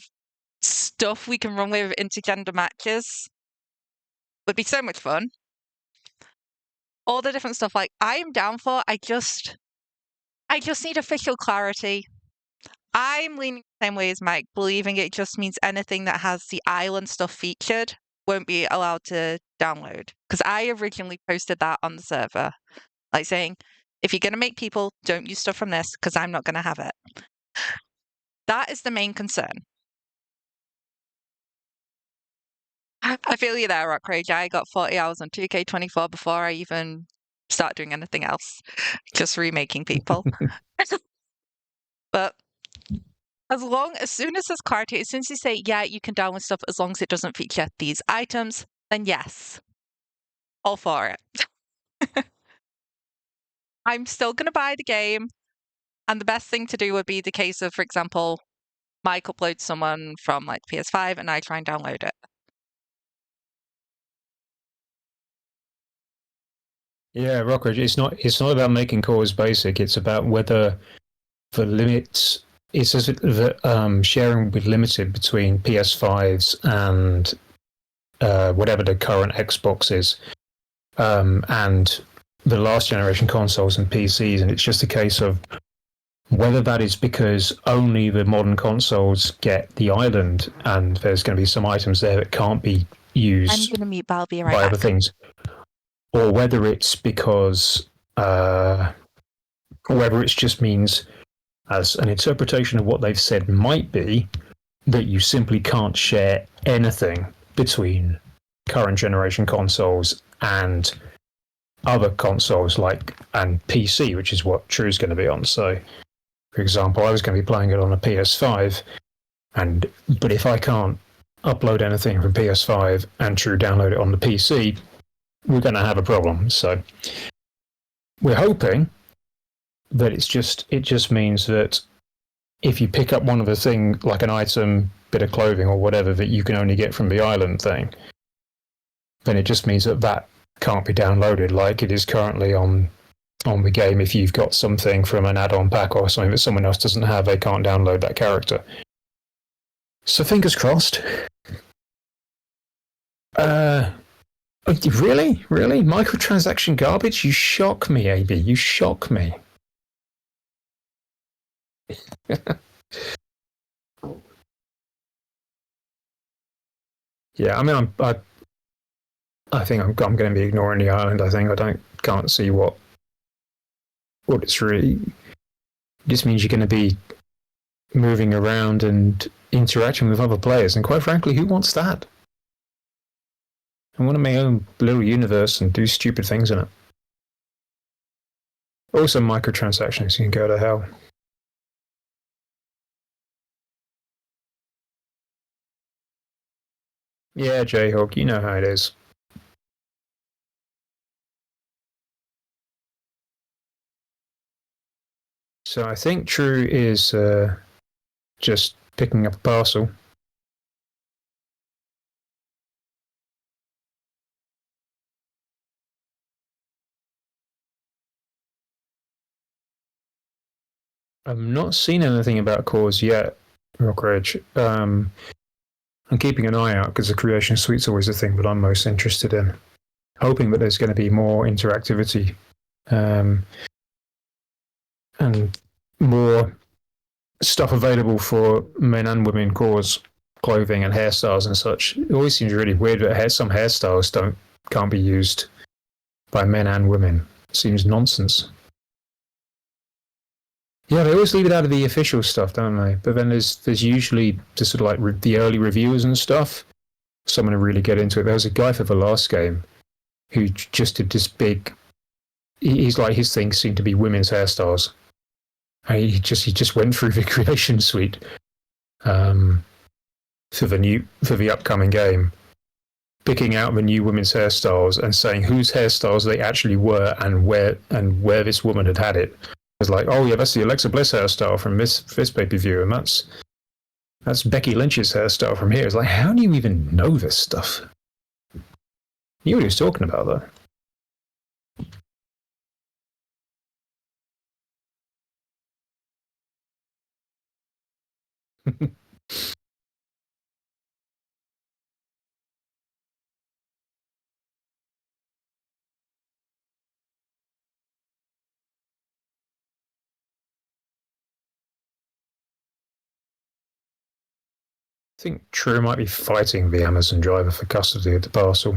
stuff we can run with intergender matches would be so much fun. All the different stuff, like, I am down for, I just need official clarity. I'm leaning the same way as Mike, believing it just means anything that has the island stuff featured won't be allowed to download. Because I originally posted that on the server, like saying, if you're going to make people, don't use stuff from this, because I'm not going to have it. That is the main concern. I feel you there, Rockrage. I got 40 hours on 2K24 before I even start doing anything else. Just remaking people. But as soon as there's clarity, as soon as you say, yeah, you can download stuff as long as it doesn't feature these items, then yes. All for it. I'm still going to buy the game. And the best thing to do would be the case of, for example, Mike uploads someone from like PS5 and I try and download it. Yeah, Rockridge, it's not about making cores basic, it's about whether the limits it says that sharing will be limited between PS5s and whatever the current Xbox is, and the last generation consoles and PCs, and it's just a case of whether that is because only the modern consoles get the island and there's going to be some items there that can't be used I'm going to meet Balby right by back. other things, or whether it's because or whether it just means, as an interpretation of what they've said might be, that you simply can't share anything between current generation consoles and other consoles and PC, which is what Trew's going to be on. So, for example, I was going to be playing it on a PS5, but if I can't upload anything from PS5 and Trew download it on the PC, we're going to have a problem. So we're hoping that it just means that if you pick up one of the thing, like an item, bit of clothing or whatever that you can only get from the island thing, then it just means that that can't be downloaded like it is currently on the game. If you've got something from an add-on pack or something that someone else doesn't have, they can't download that character. So fingers crossed. Really? Microtransaction garbage? You shock me, AB. You shock me. Yeah, I mean, I think I'm going to be ignoring the island. I think can't see what it's really. It just means you're going to be moving around and interacting with other players, and quite frankly, who wants that? I want to make my own little universe and do stupid things in it. Also, microtransactions can go to hell. Yeah, Jayhawk, you know how it is. So I think Krew is just picking up a parcel. I've not seen anything about cores yet, Rockridge. I'm keeping an eye out because the creation suite's always the thing that I'm most interested in. Hoping that there's going to be more interactivity and more stuff available for men and women cores, clothing and hairstyles and such. It always seems really weird that some hairstyles can't be used by men and women. It seems nonsense. Yeah, they always leave it out of the official stuff, don't they? But then there's usually just sort of like the early reviewers and stuff. Someone who really get into it. There was a guy for the last game who just did this big. He's like, his thing seemed to be women's hairstyles. And he just went through the creation suite for the upcoming game, picking out the new women's hairstyles and saying whose hairstyles they actually were and where this woman had it. It's like, oh yeah, that's the Alexa Bliss hairstyle from this pay-per-view, and that's Becky Lynch's hairstyle from here. It's like, how do you even know this stuff? You knew what he was talking about, though. I think Krew might be fighting the Amazon driver for custody of the parcel.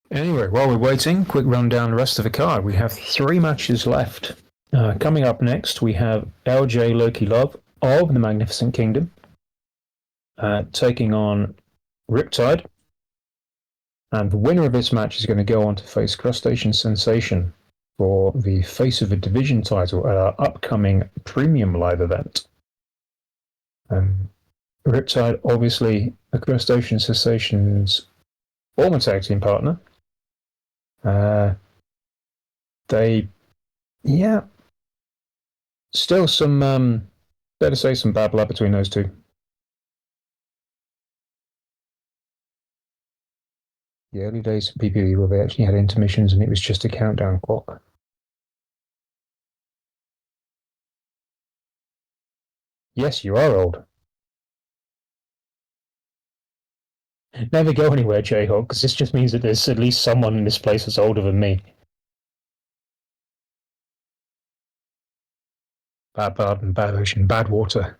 Anyway, while we're waiting, quick run down the rest of the card. We have 3 matches left. Coming up next, we have LJ Loki Love of the Magnificent Kingdom taking on Riptide. And the winner of this match is going to go on to face Crustacean Sensation for the Face of the Division title at our upcoming Premium Live event. Riptide, obviously, a Crustacean Sensation's former tag team partner. Still some, better say some bad blood between those two. The early days of PPV where they actually had intermissions and it was just a countdown clock. Yes, you are old. Never go anywhere, Jayhawk, because this just means that there's at least someone in this place that's older than me. Bad blood and bad ocean, bad water.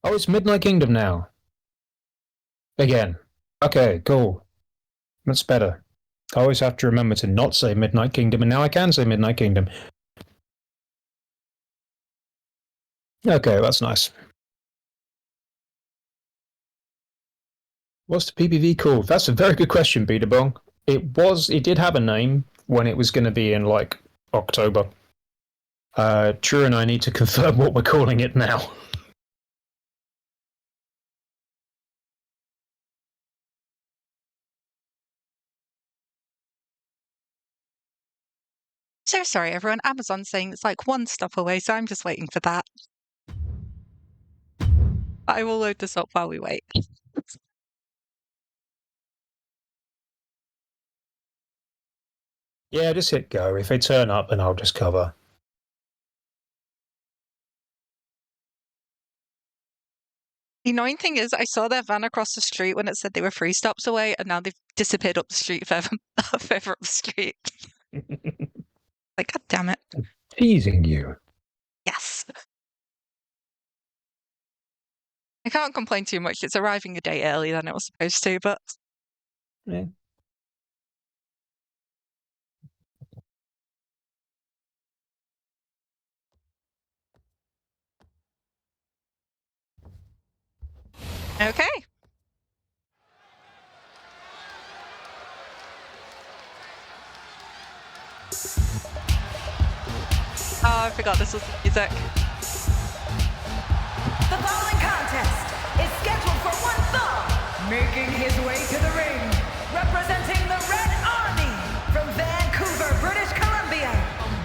Oh, it's Midnight Kingdom now. Again. Okay, cool. That's better. I always have to remember to not say Midnight Kingdom, and now I can say Midnight Kingdom. Okay, that's nice. What's the PPV called? That's a very good question, Peter Bong. It did have a name when it was going to be in like October. Drew and I need to confirm what we're calling it now. So sorry, everyone. Amazon's saying it's like one stop away, so I'm just waiting for that. I will load this up while we wait. Yeah, just hit go. If they turn up, then I'll just cover. The annoying thing is, I saw their van across the street when it said they were 3 stops away, and now they've disappeared up the street further up the street. Like, god damn it. Teasing you. Yes. I can't complain too much. It's arriving a day earlier than it was supposed to, but... Yeah. Okay. Oh, I forgot this was the music. The following contest is scheduled for one fall. Making his way to the ring, representing the Red Army from Vancouver, British Columbia,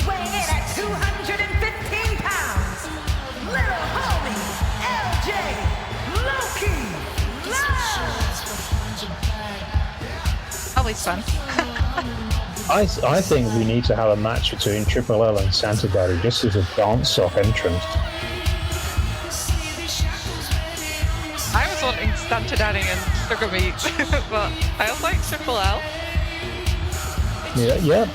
weighing in at 215 pounds, little homie, LJ Loki Love. Always fun. I think we need to have a match between Triple L and Santa Daddy just as a dance-off entrance. I was wanting Santa Daddy and Sugarmeat, but I also like Triple L. Yeah.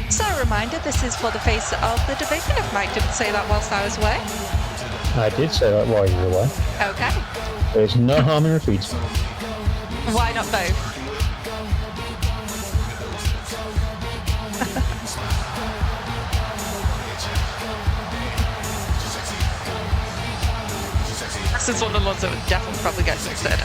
So a reminder, this is for the face of the division, if Mike didn't say that whilst I was away. I did say that while you were away. Okay. There's no harm in repeating. Why not both? This is one of the ones that would definitely probably get instead.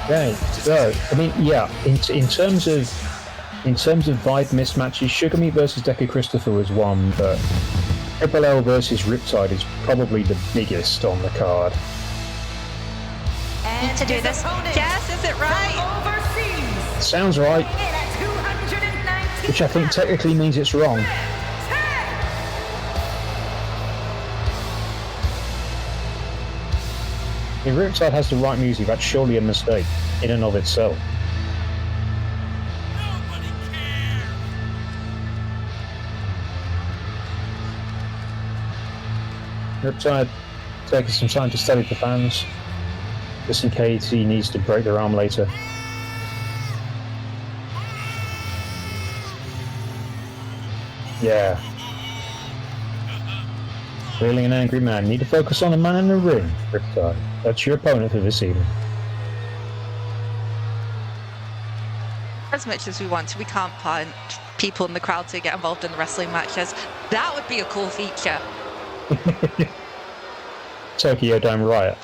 Okay, so I mean, yeah, in terms of vibe mismatches, Sugarmeat versus Deckard Christopher was one, but Triple L versus Riptide is probably the biggest on the card. And to do this. Yes, is it right? Overseas, Sounds right, in at 219 which I think technically means it's wrong. If Riptide has the right music, that's surely a mistake in and of itself. Riptide taking some time to study the fans, just in case he needs to break their arm later. Yeah. Feeling an angry man. Need to focus on a man in the ring, Riptide. That's your opponent for this evening. As much as we want to, we can't punt people in the crowd to get involved in the wrestling matches. That would be a cool feature. Tokyo Dome Riot.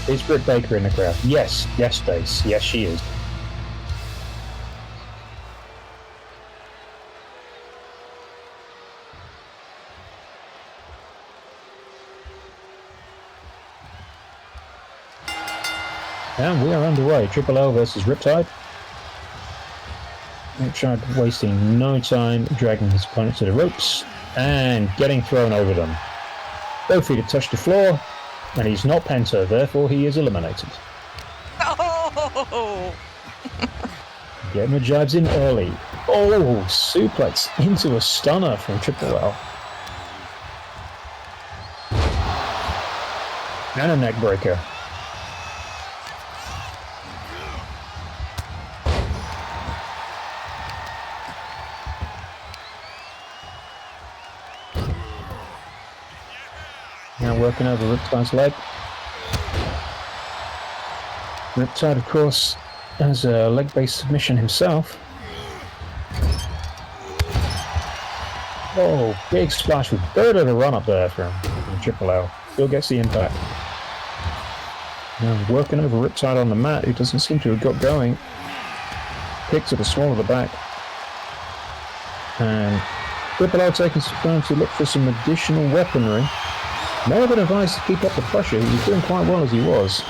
Is Britt Baker in the crowd? Yes, Stace. Yes, she is. And we are underway. Triple L versus Riptide. Riptide wasting no time, dragging his opponent to the ropes and getting thrown over them. Both feet have touched the floor, and he's not Penta, therefore he is eliminated. Oh! Getting the jabs in early. Oh, suplex into a stunner from Triple L. And a neck breaker. Now working over Riptide's leg. Riptide, of course, has a leg-based submission himself. Oh, big splash with bird of a run up there from Triple L. Still gets the impact. Now working over Riptide on the mat, who doesn't seem to have got going. Kick to the small of the back. And Triple L taking some time to look for some additional weaponry. May have been advised to keep up the pressure. He was doing quite well as he was.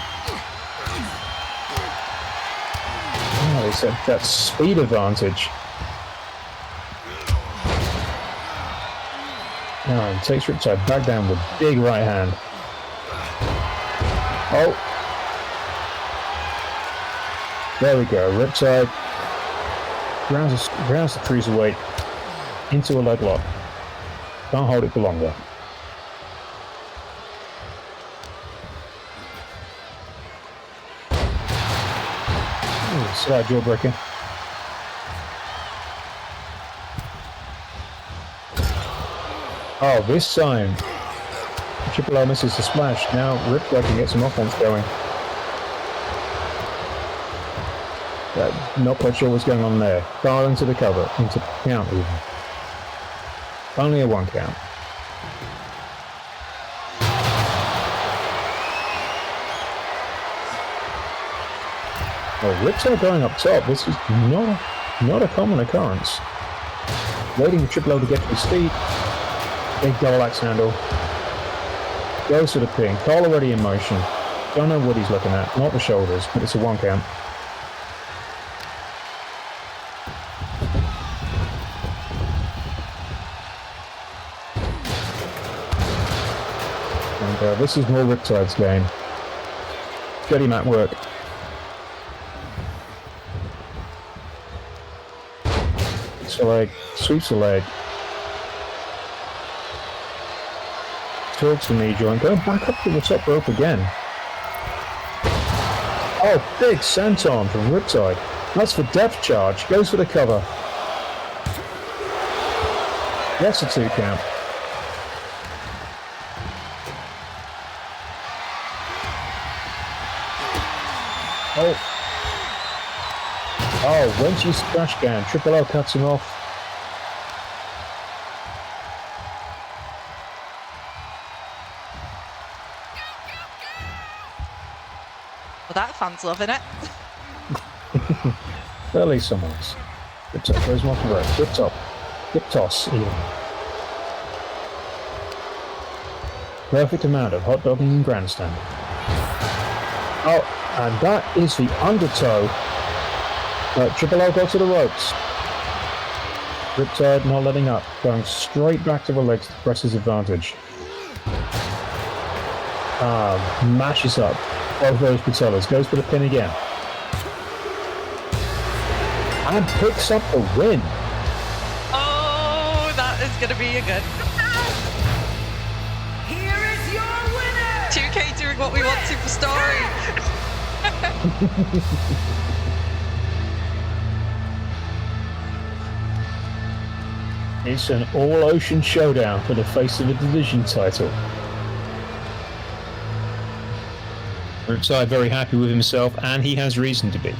Oh, they said that speed advantage. Now and takes Riptide back down with big right hand. Oh. There we go. Riptide grounds the cruiserweight into a leg lock. Can't hold it for longer. Ooh, slide jawbreaker. Oh, this time Triple L misses the splash. Now Riptide can get some offense going. Not quite sure what's going on there. Far into the cover, into count even. Only a 1 count. Oh, Riptide going up top. This is not a common occurrence. Waiting for Triple L to get to his feet. Big double axe handle. Goes for the pin. Cole already in motion. Don't know what he's looking at. Not the shoulders, but it's a 1 count. And this is more Riptide's game. Steady mat work. Sweeps the leg. Sweeps the leg. Talks the knee joint, going back up to the top rope again. Oh, big senton from Riptide. That's for depth charge. Goes for the cover. That's a 2 count. Oh. Oh, when she's splash can, Triple L cuts him off. Well, that fan's loving it. Early summons. Good top, goes off the rope. Good top. Good toss, Ian. Perfect amount of hot dogging and grandstanding. Oh, and that is the undertow. Triple L got to the ropes. Riptide not letting up, going straight back to the legs to press his advantage. Mashes up both those patellas, goes for the pin again. And picks up the win. Oh, that is going to be a good. Here is your winner! 2K doing what we want to for story. It's an all-ocean showdown for the face of the division title. Riptide very happy with himself, and he has reason to be.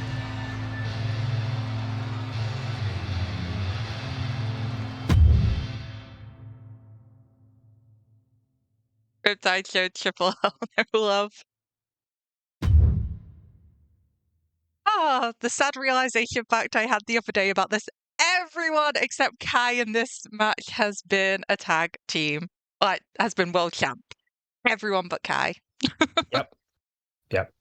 Riptide showed Triple L their love. The sad realization fact I had the other day about this. Everyone except Kai in this match has been a tag team. Like, has been world champ. Everyone but Kai. Yep.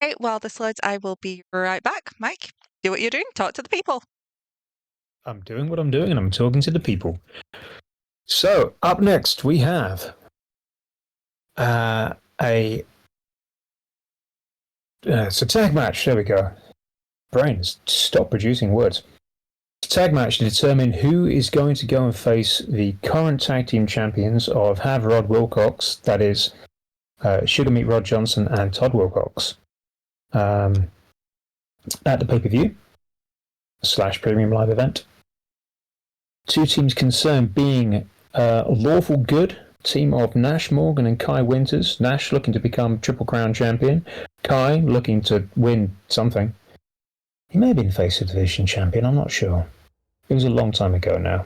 Okay, while this loads, I will be right back. Mike, do what you're doing. Talk to the people. I'm doing what I'm doing, and I'm talking to the people. So, up next, we have it's a tag match. There we go. Brains, stop producing words. It's a tag match to determine who is going to go and face the current tag team champions of Have Rod Wilcox, that is Sugarmeat Rod Johnson and Todd Wilcox, at the pay-per-view / premium live event. Two teams concerned being Lawful Good, team of Nash Morgan and Kai Winters. Nash looking to become Triple Crown champion. Kai looking to win something. He may have been Face of Division champion, I'm not sure. It was a long time ago now.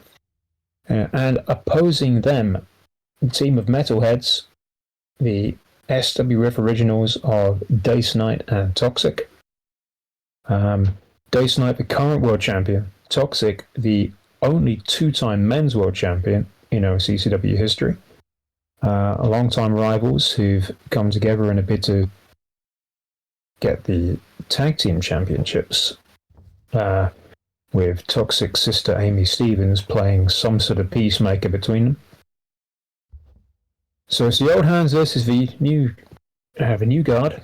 And opposing them, a team of metalheads, the SWF originals of Dace Knight and Toxic. Dace Knight, the current world champion. Toxic, the only two-time men's world champion in OCCW history. Long-time rivals who've come together in a bid to get the tag team championships, with Toxic sister Amy Stevens playing some sort of peacemaker between them. So it's the old hands versus the new guard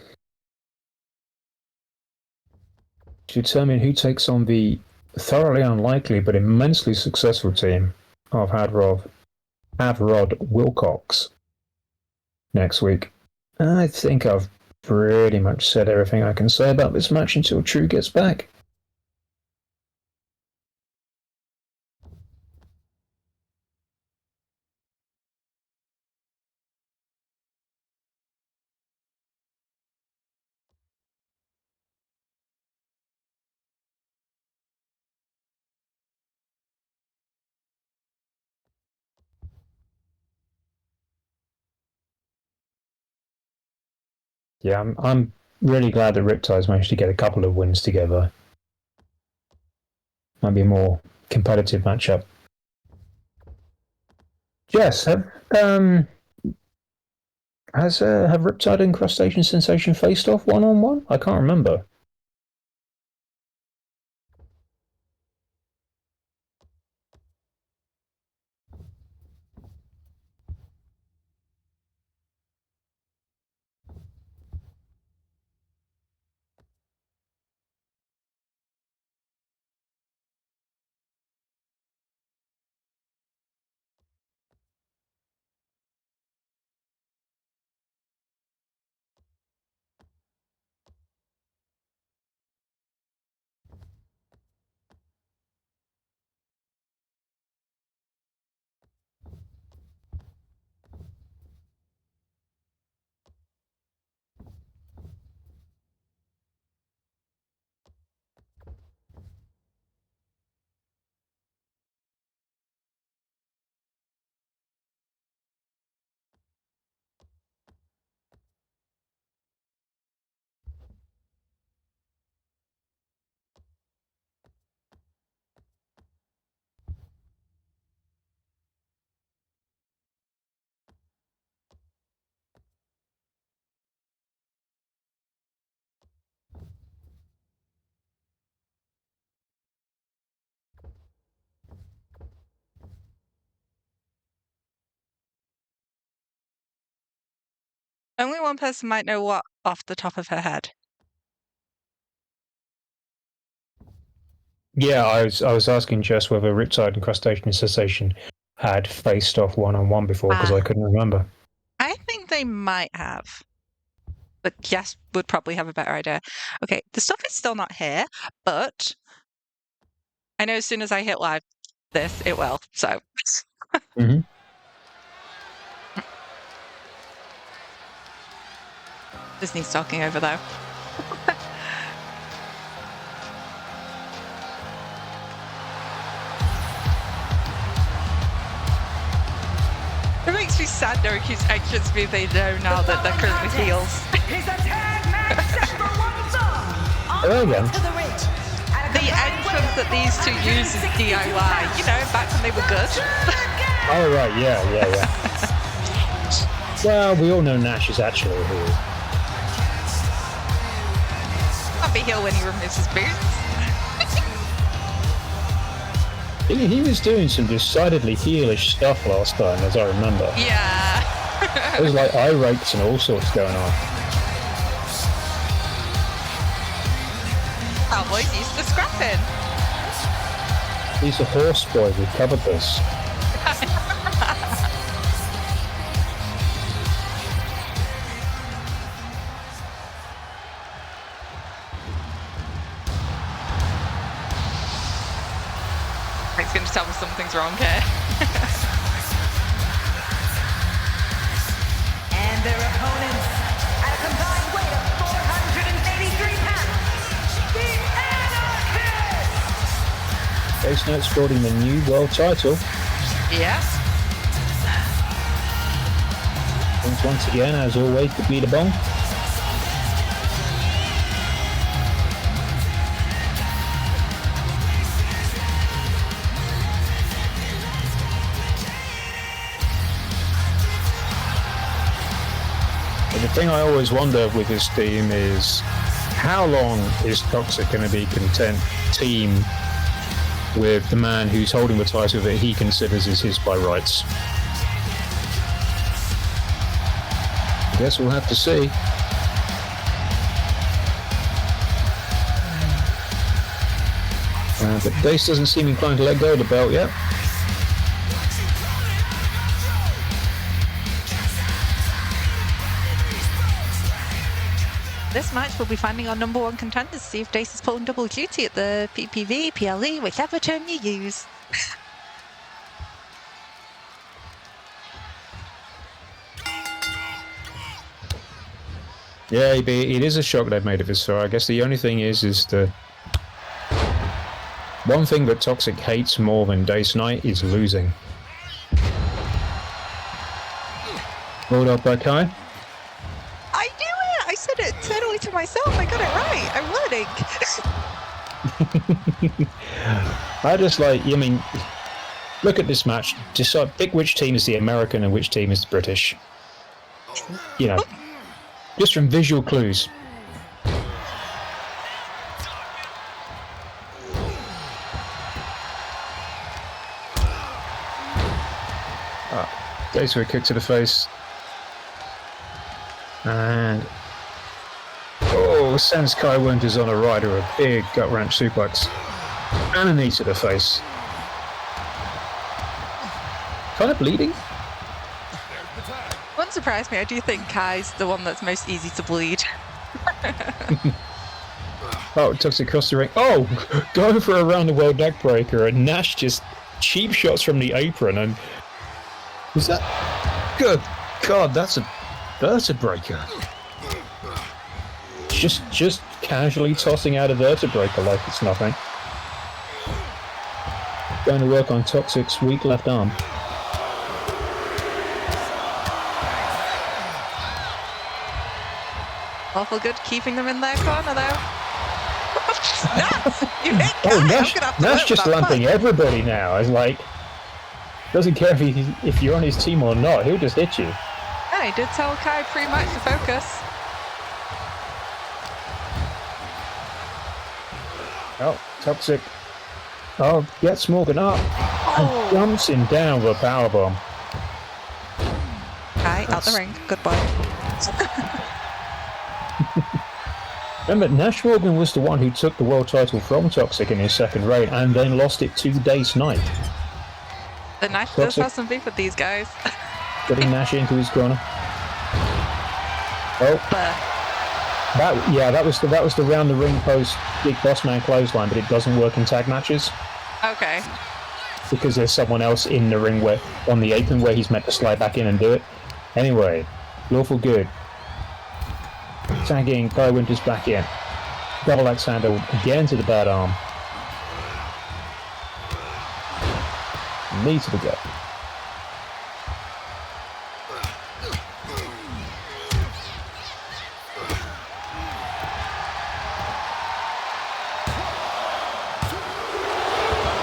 to determine who takes on the thoroughly unlikely but immensely successful team of Avrod Wilcox next week. I think I've pretty much said everything I can say about this match until Krew gets back. Yeah, I'm really glad that Riptide's managed to get a couple of wins together. Might be a more competitive matchup. Jess, have Riptide and Crustacean Sensation faced off one-on-one? I can't remember. Only one person might know what off the top of her head. Yeah, I was asking Jess whether Riptide and Crustacean Cessation had faced off one-on-one before, because I couldn't remember. I think they might have. But Jess would probably have a better idea. Okay, the stuff is still not here, but I know as soon as I hit live this, it will. So. Mm-hmm. Disney's talking over though. It makes me sad knowing whose entrance move they know now that they're currently heels. Hello again. The entrance that these two use is DIY, you know, back when they were good. Oh, right, yeah. Well, we all know Nash is actually a heel. I'll be heel when he removes his boots. He was doing some decidedly heelish stuff last time, as I remember. Yeah. It was like eye rakes and all sorts going on. Cowboys used to scrapping. He's a horse boy, we covered this. Mike's going to tell me something's wrong here. Ace Note sporting the new world title. Yeah. And once again, as always, the beat a bong. But the thing I always wonder with this team is how long is Toxic going to be content team with the man who's holding the title that he considers is his by rights? I guess we'll have to see. But Dace doesn't seem inclined to let go of the belt yet. This match will be finding our number one contenders, see if Dace is pulling double duty at the PPV, PLE, whichever term you use. Yeah, it is a shock they've made of it, so I guess the only thing is the one thing that Toxic hates more than Dace Knight is losing. Rolled up by Kai. I knew it! I said it internally to myself, I got it right, I'm learning. I just look at this match, decide, pick which team is the American and which team is the British. You know. Just from visual clues. Dace with a kick to the face. And sends Kai Winters on a rider, a big gut wrench suplex. And a knee to the face. Kind of bleeding. Wouldn't surprise me, I do think Kai's the one that's most easy to bleed. Toxic across the ring. Going for a round the world neck breaker, and Nash just cheap shots from the apron, and was that good God, that's a breaker. Just casually tossing out a vertebraker like it's nothing. Going to work on Toxic's weak left arm. Awful good keeping them in their corner though. Nash! You hit Kai! Nash just lumping everybody now. It's like, doesn't care if you're on his team or not, he'll just hit you. Yeah, he did tell Kai pretty much to focus. Toxic. Gets Morgan up. And jumps him down with a powerbomb. Kai, out the ring. Good boy. Remember, Nash Morgan was the one who took the world title from Toxic in his second reign and then lost it to Dace Knight. The Nash does have some beef with these guys. Getting Nash into his corner. That was the round the ring post big boss man clothesline, but it doesn't work in tag matches. Okay. Because there's someone else in the ring on the apron where he's meant to slide back in and do it. Anyway, lawful good. Tagging Kai Winters back in. Double axe handle again to the bad arm. Knee to the gut.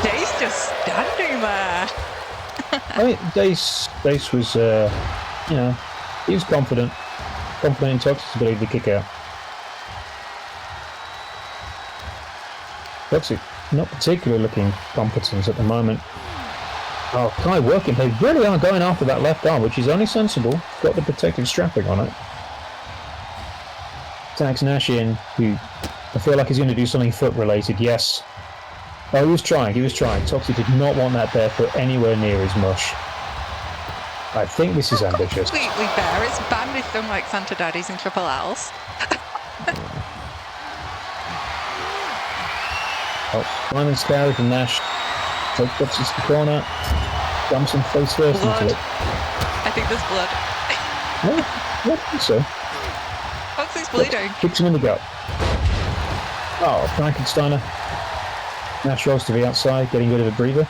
Dace just standing there. I mean, Dace was, he was confident in Toxic's ability to kick out. Toxic not particularly looking competent at the moment. Kai working. They really are going after that left arm, which is only sensible. Got the protective strapping on it. Tags Nash in, who I feel like he's going to do something foot related. Yes. He was trying. Toxic did not want that bare foot anywhere near his mush. I think this is ambitious. Completely bare. It's banned with them like Santa Daddies and Triple L's. Simon's carry from Nash. Takes Toxic to the corner. Jumps him face first into it. I think there's blood. I think so. Toxic's bleeding. Kicks him in the gut. Frankensteiner. Nash rolls to the outside, getting rid of a breather.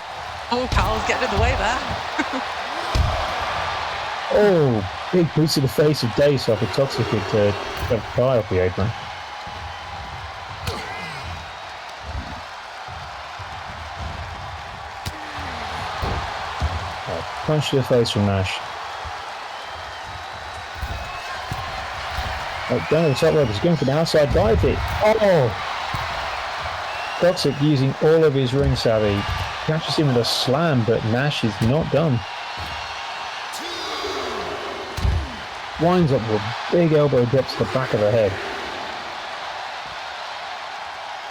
Oh, Carl's getting in the way there. Oh, big boots to the face of Dace off a Toxic to get Kai off the apron. Punch to the face from Nash. Oh, down to the top rope, he's going for the outside dive hit. Oh! Toxic using all of his ring savvy. Catches him with a slam, but Nash is not done. Winds up with a big elbow drop to the back of the head.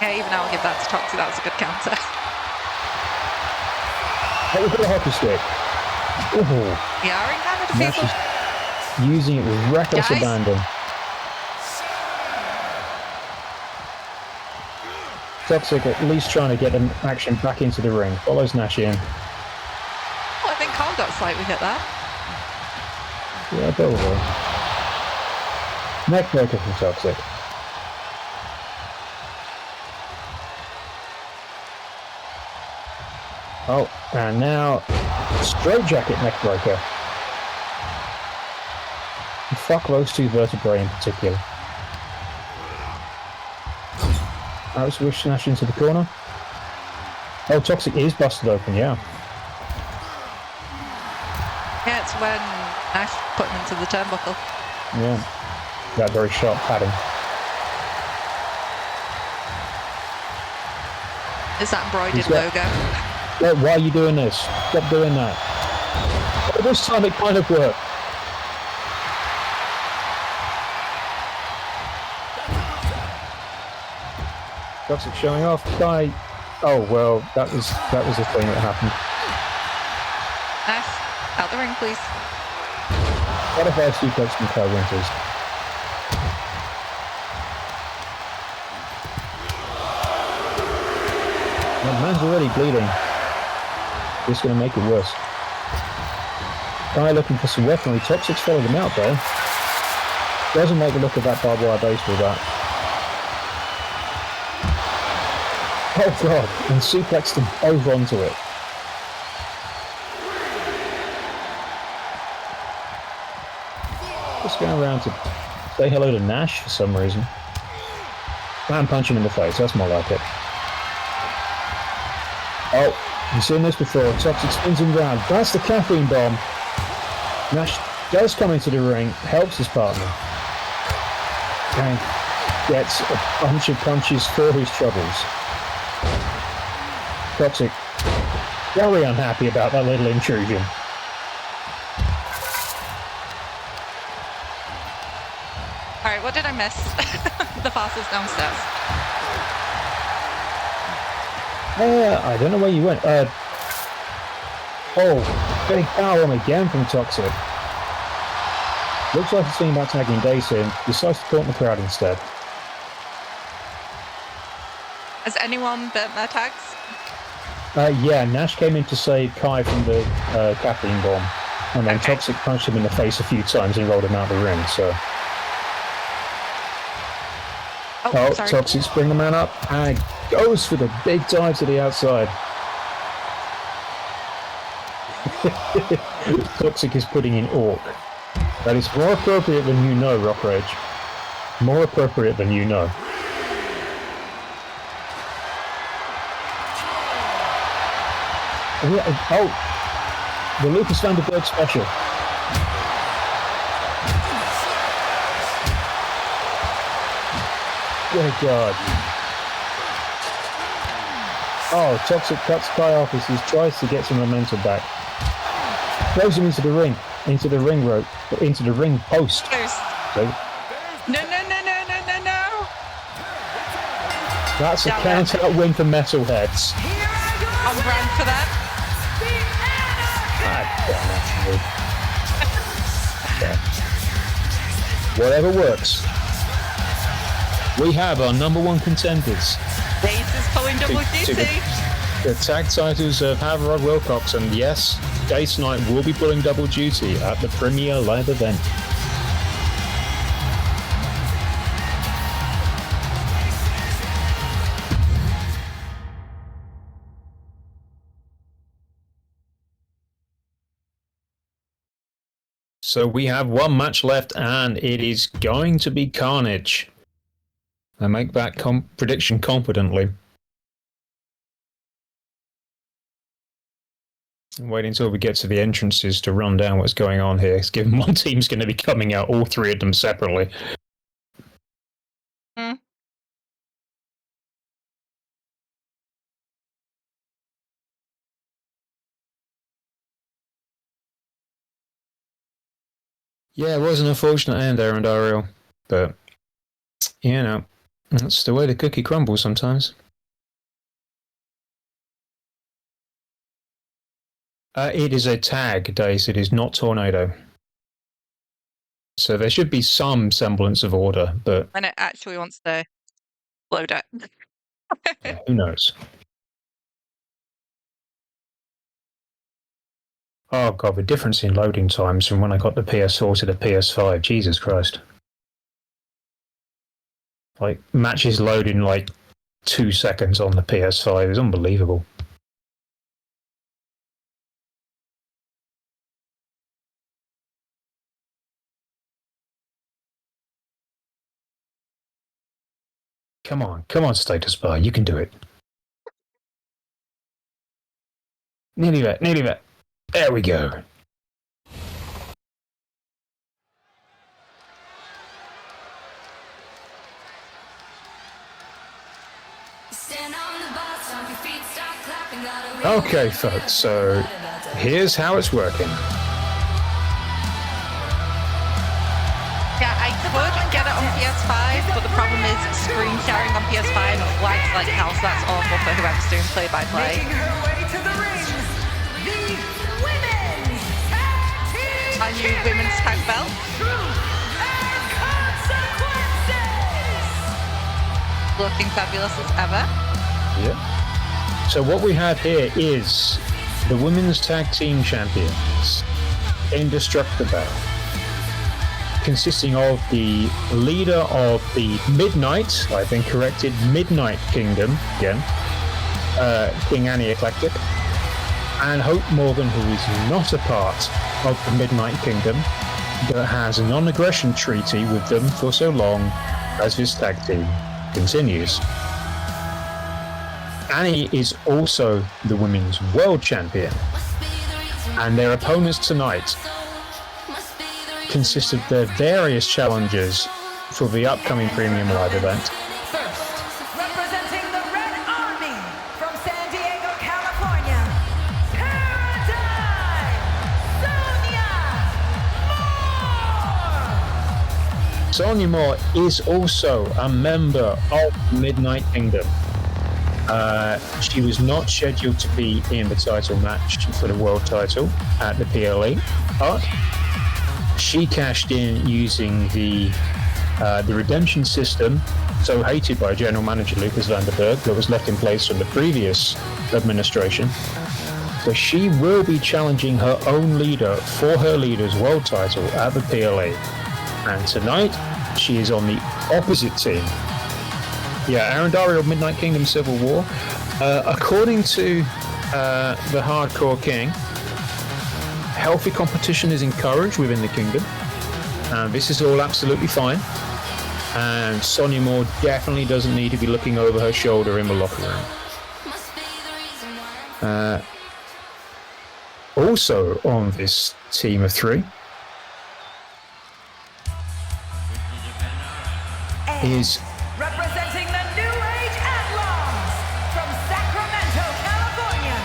Yeah, even I'll give that to Toxic. That was a good counter. Oh, we've got a hockey stick. Oh. Yeah, Aaron kind of Nash people. is using it with reckless abandon. Toxic at least trying to get an action back into the ring. Follows Nash in. Oh, I think Carl got slightly hit there. Yeah, probably. Neck breaker from Toxic. Oh, and now straight jacket neck breaker. And fuck those two vertebrae in particular. Out swish Nash into the corner. Oh, Toxic is busted open, yeah. Yeah, it's when Nash put him into the turnbuckle. Yeah. That very sharp padding. Is that embroidered logo? Why are you doing this? Stop doing that. Oh, this time it kind of worked. Toxic showing off. Guy. Oh well, that was the thing that happened. Nash, out the ring, please. What if I suplex from Kai Winters? The man's already bleeding. Just going to make it worse. Kai looking for some weaponry. Toxic's followed him out though. Doesn't like the look of that barbed wire baseball bat. Oh god, and suplexed him over onto it. Just going around to say hello to Nash for some reason. And punch him in the face, that's more like it. Oh, you've seen this before. Toxic spins him round. That's the caffeine bomb. Nash does come into the ring, helps his partner. And gets a bunch of punches for his troubles. Toxic very unhappy about that little intrusion. Alright, what did I miss? The fastest downstairs. I don't know where you went. Oh, getting powerbomb again from Toxic. Looks like he's thinking about tagging Dace in. Decides to taunt the crowd instead. Has anyone burnt their tags? Yeah, Nash came in to save Kai from the caffeine bomb. And then Toxic punched him in the face a few times and rolled him out of the ring, so... Oh, sorry. Toxic's bring the man up and goes for the big dive to the outside. Toxic is putting in Orc. That is more appropriate than you know, Rock Rage. More appropriate than you know. Oh, the Lucas Vanderberg special. Good God. Oh, Toxic cuts Kai off as he tries to get some momentum back. Throws him into the ring rope, into the ring post. So, No. that's a count-out win for Metalheads. On brand for that. Whatever works. We have our number one contenders. Dace is pulling double duty. The tag titles of Haverod Wilcox, and yes, Dace Knight will be pulling double duty at the Premier live event. So we have one match left, and it is going to be Carnage. I make that prediction confidently. I'm waiting until we get to the entrances to run down what's going on here. Given one team's going to be coming out, all three of them separately. Mm. Yeah, it was an unfortunate end, Aerandariel, but you know, that's the way the cookie crumbles sometimes. It is a tag, Dace. It is not Tornado. So there should be some semblance of order, but When it actually wants to load it. yeah, who knows? Oh god, the difference in loading times from when I got the PS4 to the PS5, Jesus Christ. Like, matches load in like 2 seconds on the PS5 is unbelievable. Come on, status bar, you can do it. Nearly there. There we go. Okay, folks, so here's how it's working. Yeah, I could get it on PS5, but the problem is screen sharing on PS5 lags like hell, so that's awful for whoever's doing play-by-play. Making her way to the ring, the women's tag team Our new women's tag belt. Truth and consequences. Looking fabulous as ever. Yep. So what we have here is the Women's Tag Team Champions, Indestructible, consisting of the leader of the Midnight, I've been corrected, Midnight Kingdom, again, King Annie Eclectic, and Hope Morgan, who is not a part of the Midnight Kingdom, but has a non-aggression treaty with them for so long as this tag team continues. Annie is also the Women's World Champion, and their opponents tonight consist of their various challengers for the upcoming Premium Live event. First, representing the Red Army from San Diego, California, Sonya Moore is also a member of Midnight Kingdom. She was not scheduled to be in the title match for the world title at the PLE, but she cashed in using the redemption system, so hated by General Manager Lucas Vanderberg, that was left in place from the previous administration. So she will be challenging her own leader for her leader's world title at the PLE. And tonight, she is on the opposite team. Yeah, Aerandariel Midnight Kingdom Civil War. According to the Hardcore King, healthy competition is encouraged within the kingdom. This is all absolutely fine. And Sonya Moore definitely doesn't need to be looking over her shoulder in the locker room. Also on this team of three is representing the New Age Outlaws from Sacramento, California,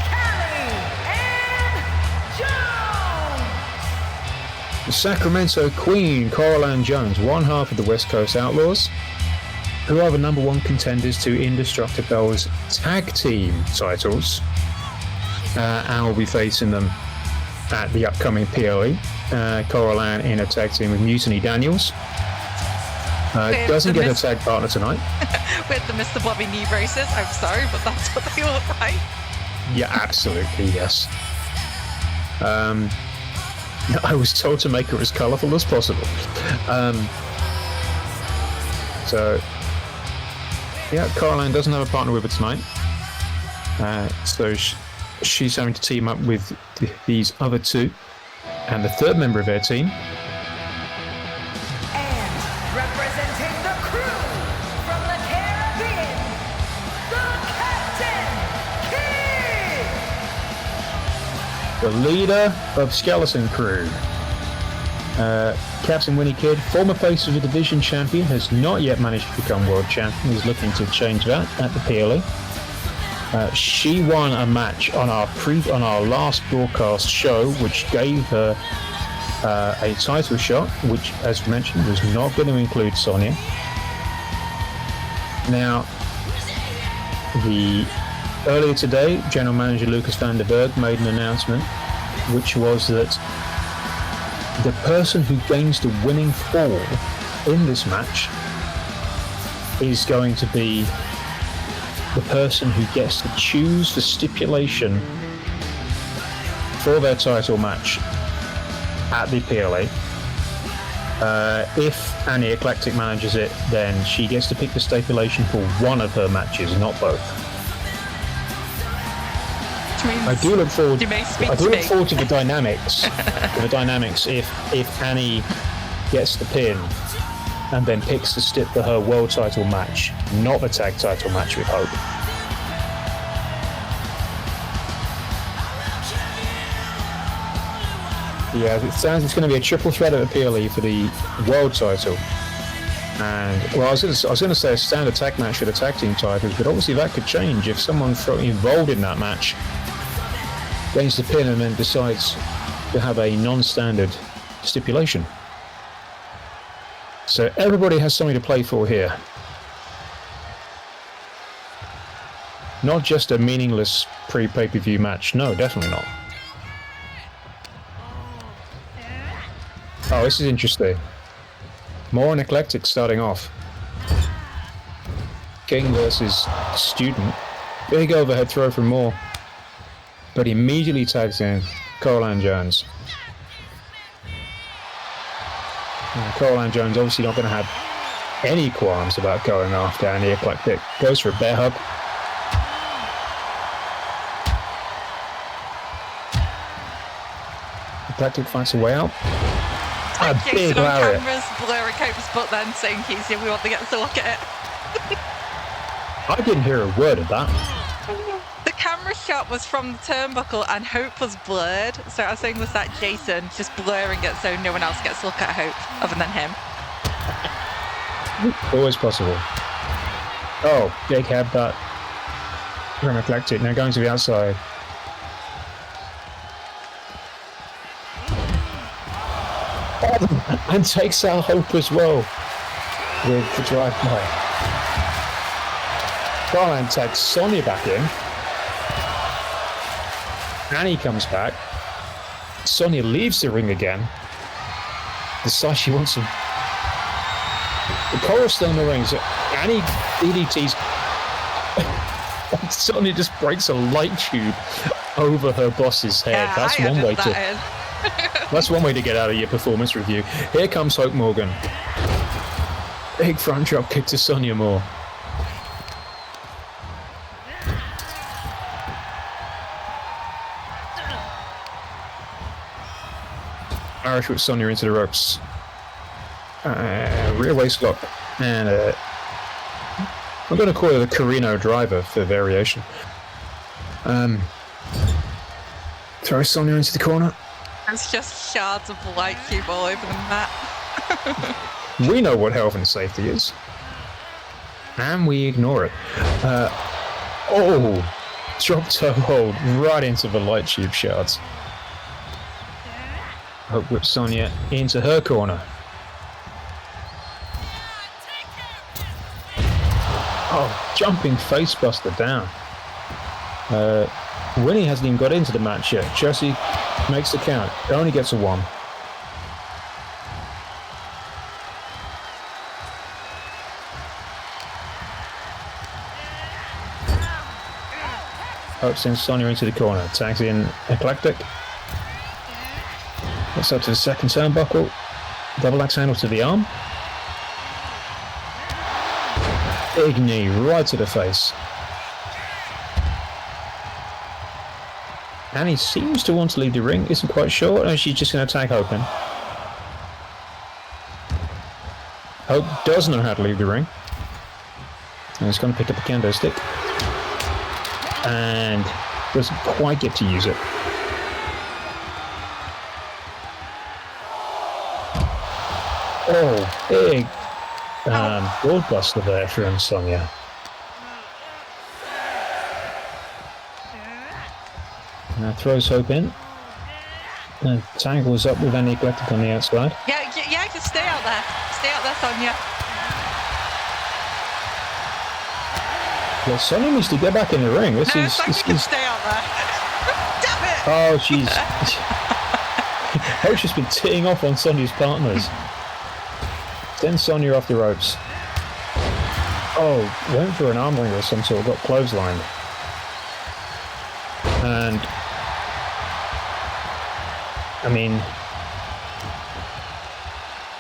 Callie Ann Jones. the Sacramento Queen, Coloradan Jones, one half of the West Coast Outlaws, who are the number one contenders to Indestructible's tag team titles, and will be facing them at the upcoming PLE. Coloradan in a tag team with Mutiny Daniels. Doesn't get a tag partner tonight. With the Mr. Blobby knee braces. I'm sorry, but that's what they look like. Yeah, absolutely, yes. I was told to make her as colourful as possible. So, yeah, Caroline doesn't have a partner with her tonight. So she's having to team up with these other two. And the third member of their team. And representing the crew from the Caribbean, the Captain Kid! The leader of Skeleton Crew. Captain Winnie Kidd, former place of the division champion, has not yet managed to become world champion. He's looking to change that at the PLE. She won a match on our last broadcast show, which gave her a title shot, which, as mentioned, was not going to include Sonya. Now, earlier today, General Manager Lucas van der Berg made an announcement, which was that the person who gains the winning fall in this match is going to be the person who gets to choose the stipulation for their title match at the PLA. If Annie Eclectic manages it, then she gets to pick the stipulation for one of her matches, not both. I do look forward to the dynamics. If Annie gets the pin and then picks the stip for her world title match, not the tag title match with Hope. Yeah, it sounds it's going to be a triple threat at the PLE for the world title. And well, I was going to say a standard tag match for the tag team titles, but obviously that could change if someone involved in that match gains the pin and then decides to have a non-standard stipulation. So everybody has something to play for here. Not just a meaningless pre-pay-per-view match. No, definitely not. Oh, this is interesting. More on Eclectic starting off. King versus Student. Big overhead throw from Moore. But immediately tags in Coloradan Jones. Coloradan Jones obviously not going to have any qualms about going after Annie Eclectic. Goes for a bear hug. Eclectic finds a way out. A big lariat. Cameras blurring Hope's butt then saying Keezy, we want to get to look at it. I didn't hear a word of that. The camera shot was from the turnbuckle and Hope was blurred. So I was saying, was that Jason just blurring it so no one else gets to look at Hope other than him? Always possible. Oh, big headbutt from Eclectic. Now going to the outside. And takes out Hope as well with the drive-by. Coloradan takes Sonya back in. Annie comes back. Sonya leaves the ring again. Decides she wants him. The Cora's still in the ring. So Annie DDTs. Sonya just breaks a light tube over her boss's head. Yeah, That's one way to. That's one way to get out of your performance review. Here comes Hope Morgan. Big front drop kick to Sonya Moore. Irish with Sonya into the ropes. Rear waist lock. And I'm going to call it a Carino driver for variation. Throw Sonya into the corner. It's just shards of light cube all over the mat. We know what health and safety is. And we ignore it. Drop toe hold right into the light tube shards. Hope whips Sonya into her corner. Oh, jumping facebuster down. Winnie hasn't even got into the match yet. Chelsea makes the count. Only gets a 1. Hope sends Sonya into the corner. Tags in Eclectic. Gets up to the second turnbuckle. Double axe handle to the arm. Big knee right to the face. Annie seems to want to leave the ring, isn't quite sure, and she's just going to attack Open. Hope does know how to leave the ring. And it's going to pick up a kendo stick. And doesn't quite get to use it. Oh, big board buster there from Sonya. Now throws Hope in. And tangles up with Annie Eclectic on the outside. Yeah, just stay out there. Stay out there, Sonya. Well, Sonya needs to get back in the ring. This is. Stay out there. Damn it! Oh, she's. Hope's just been teeing off on Sonya's partners. Sends Sonya off the ropes. Oh, went for an arm wringer of some sort, got clotheslined. And. I mean.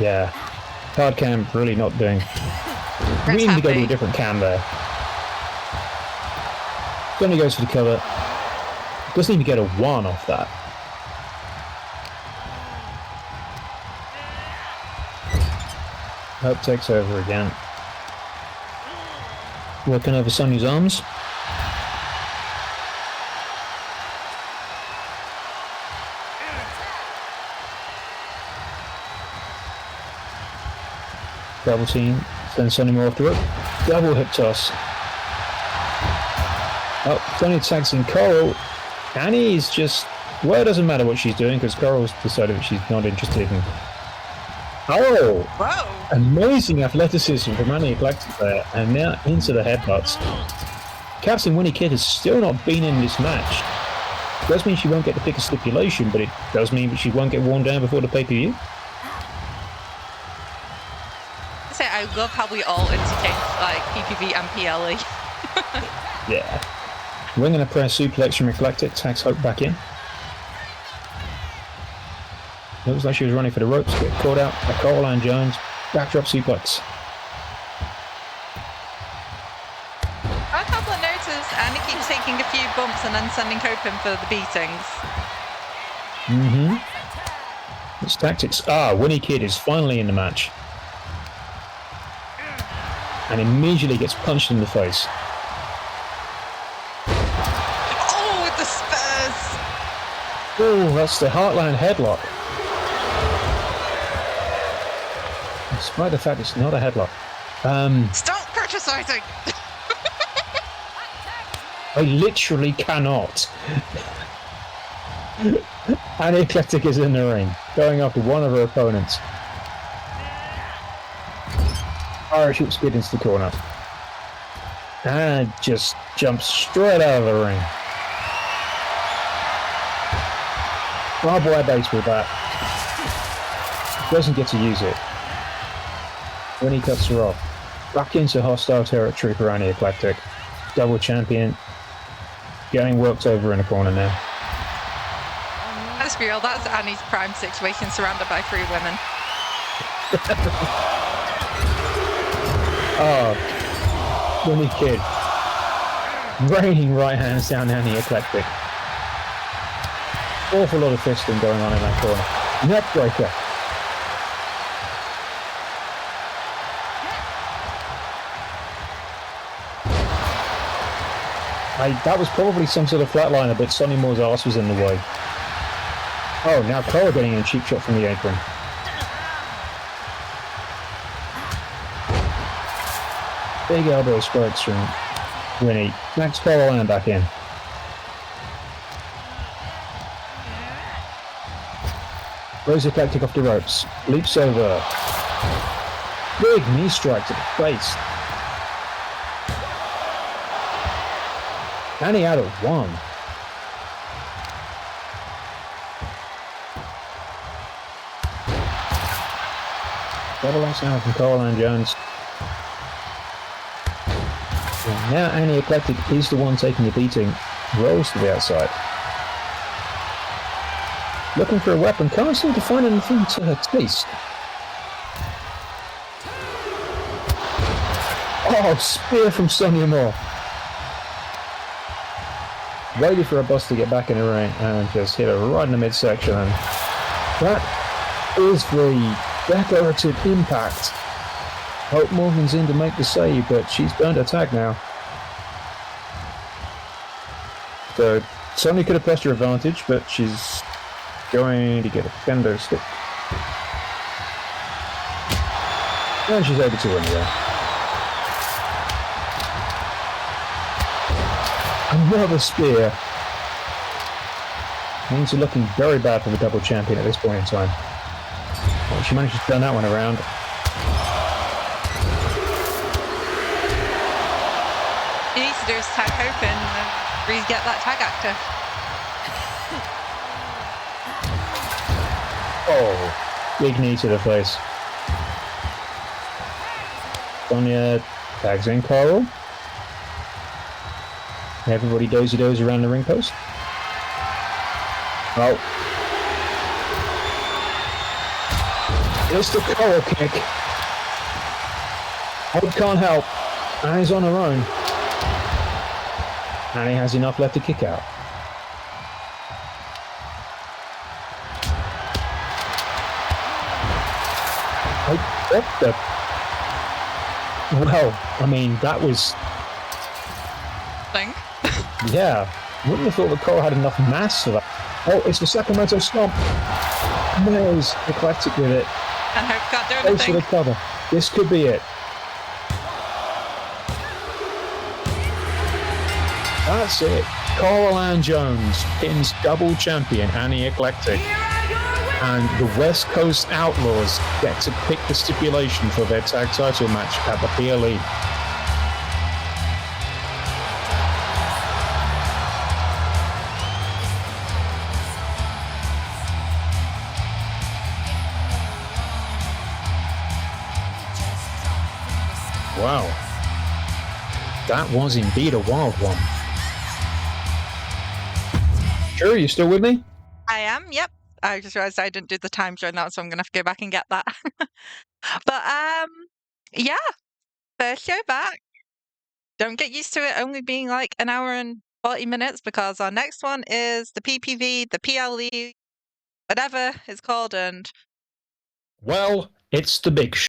Yeah. Hard cam really not doing. We need to go to a different cam there. Sonya goes for the cover. Doesn't even get a 1 off that. Hope takes over again. Working over Sonya's arms. Double team, sends Sonya more off the rope. Double hip toss. Oh, Sonya tags in Coral. Annie's just... Well, it doesn't matter what she's doing because Coral's decided that she's not interested in... Oh! Whoa! Amazing athleticism from Annie Eclectic there, and now into the headbutts. Captain Winnie Kid has still not been in this match. It does mean she won't get to pick a stipulation, but it does mean that she won't get worn down before the pay-per-view. I love how we all interchange like PPV and PLE. Yeah. Wing and a press suplex from Eclectic, tags Hope back in. Looks like she was running for the ropes, get caught out by Coloradan Jones. Backdrop suplex. I can't but notice Annie keeps taking a few bumps and then sending Hope in for the beatings. Mm-hmm. It's tactics. Winnie Kid is finally in the match. And immediately gets punched in the face. Oh, with the spurs! Oh, that's the Heartland headlock. Despite the fact it's not a headlock. Stop criticizing! I literally cannot. Annie Eclectic is in the ring, going after one of her opponents. Irish whip speed into the corner. And just jumps straight out of the ring. Barbed wire base with that. Doesn't get to use it. When he cuts her off. Back into hostile territory for Annie Eclectic. Double champion. Getting worked over in a corner now. Let's be real, that's Annie's prime situation, surrounded by 3 women. Oh, Winnie Kid. Raining right hands down Annie Eclectic. Awful lot of fisting going on in that corner. Neckbreaker. That was probably some sort of flatliner, but Sonny Moore's ass was in the way. Oh, now Cora getting a cheap shot from the apron. Big elbow strikes from Winnie. Smacks Coloradan back in. Rose Eclectic off the ropes. Leaps over. Big knee strike to the face. Annie out of 1. Double axe now from Coloradan Jones. And now Annie Eclectic is the one taking the beating. Rolls to the outside. Looking for a weapon, can't seem to find anything to her taste. Oh, spear from Sonya Moore. waited for her boss to get back in the ring and just hit her right in the midsection. And that is the decorative impact. Hope Morgan's in to make the save, but she's burned her tag now. So Sonya could have pressed her advantage, but she's going to get a kendo stick. And she's able to win there. Another spear. Things are looking very bad for the double champion at this point in time. Well, she managed to turn that one around. He needs to do his tag open and re-get that tag active. Oh, big knee to the face. Sonya tags in Coral. Everybody dozy-dozy around the ring post. Oh. It's the Coral kick. Hope can't help. And he's on her own. And he has enough left to kick out. What the... Well, I mean, that was... Thing. Yeah. Wouldn't have thought the Coral had enough mass for that. Oh, it's the Sacramento Stomp. Nails eclectic with it. And Hope can't do Goes for anything. the cover. This could be it. That's it. Coloradan Jones pins double champion Annie Eclectic. And the West Coast Outlaws get to pick the stipulation for their tag title match at the PLE. Wow. That was indeed a wild one. Sure, you still with me? I am, yep. I just realized I didn't do the time during that, so I'm gonna have to go back and get that. But yeah, first show back. Don't get used to it only being like an hour and 40 minutes, because our next one is the PPV, the PLE, whatever it's called, and Well, it's the big show.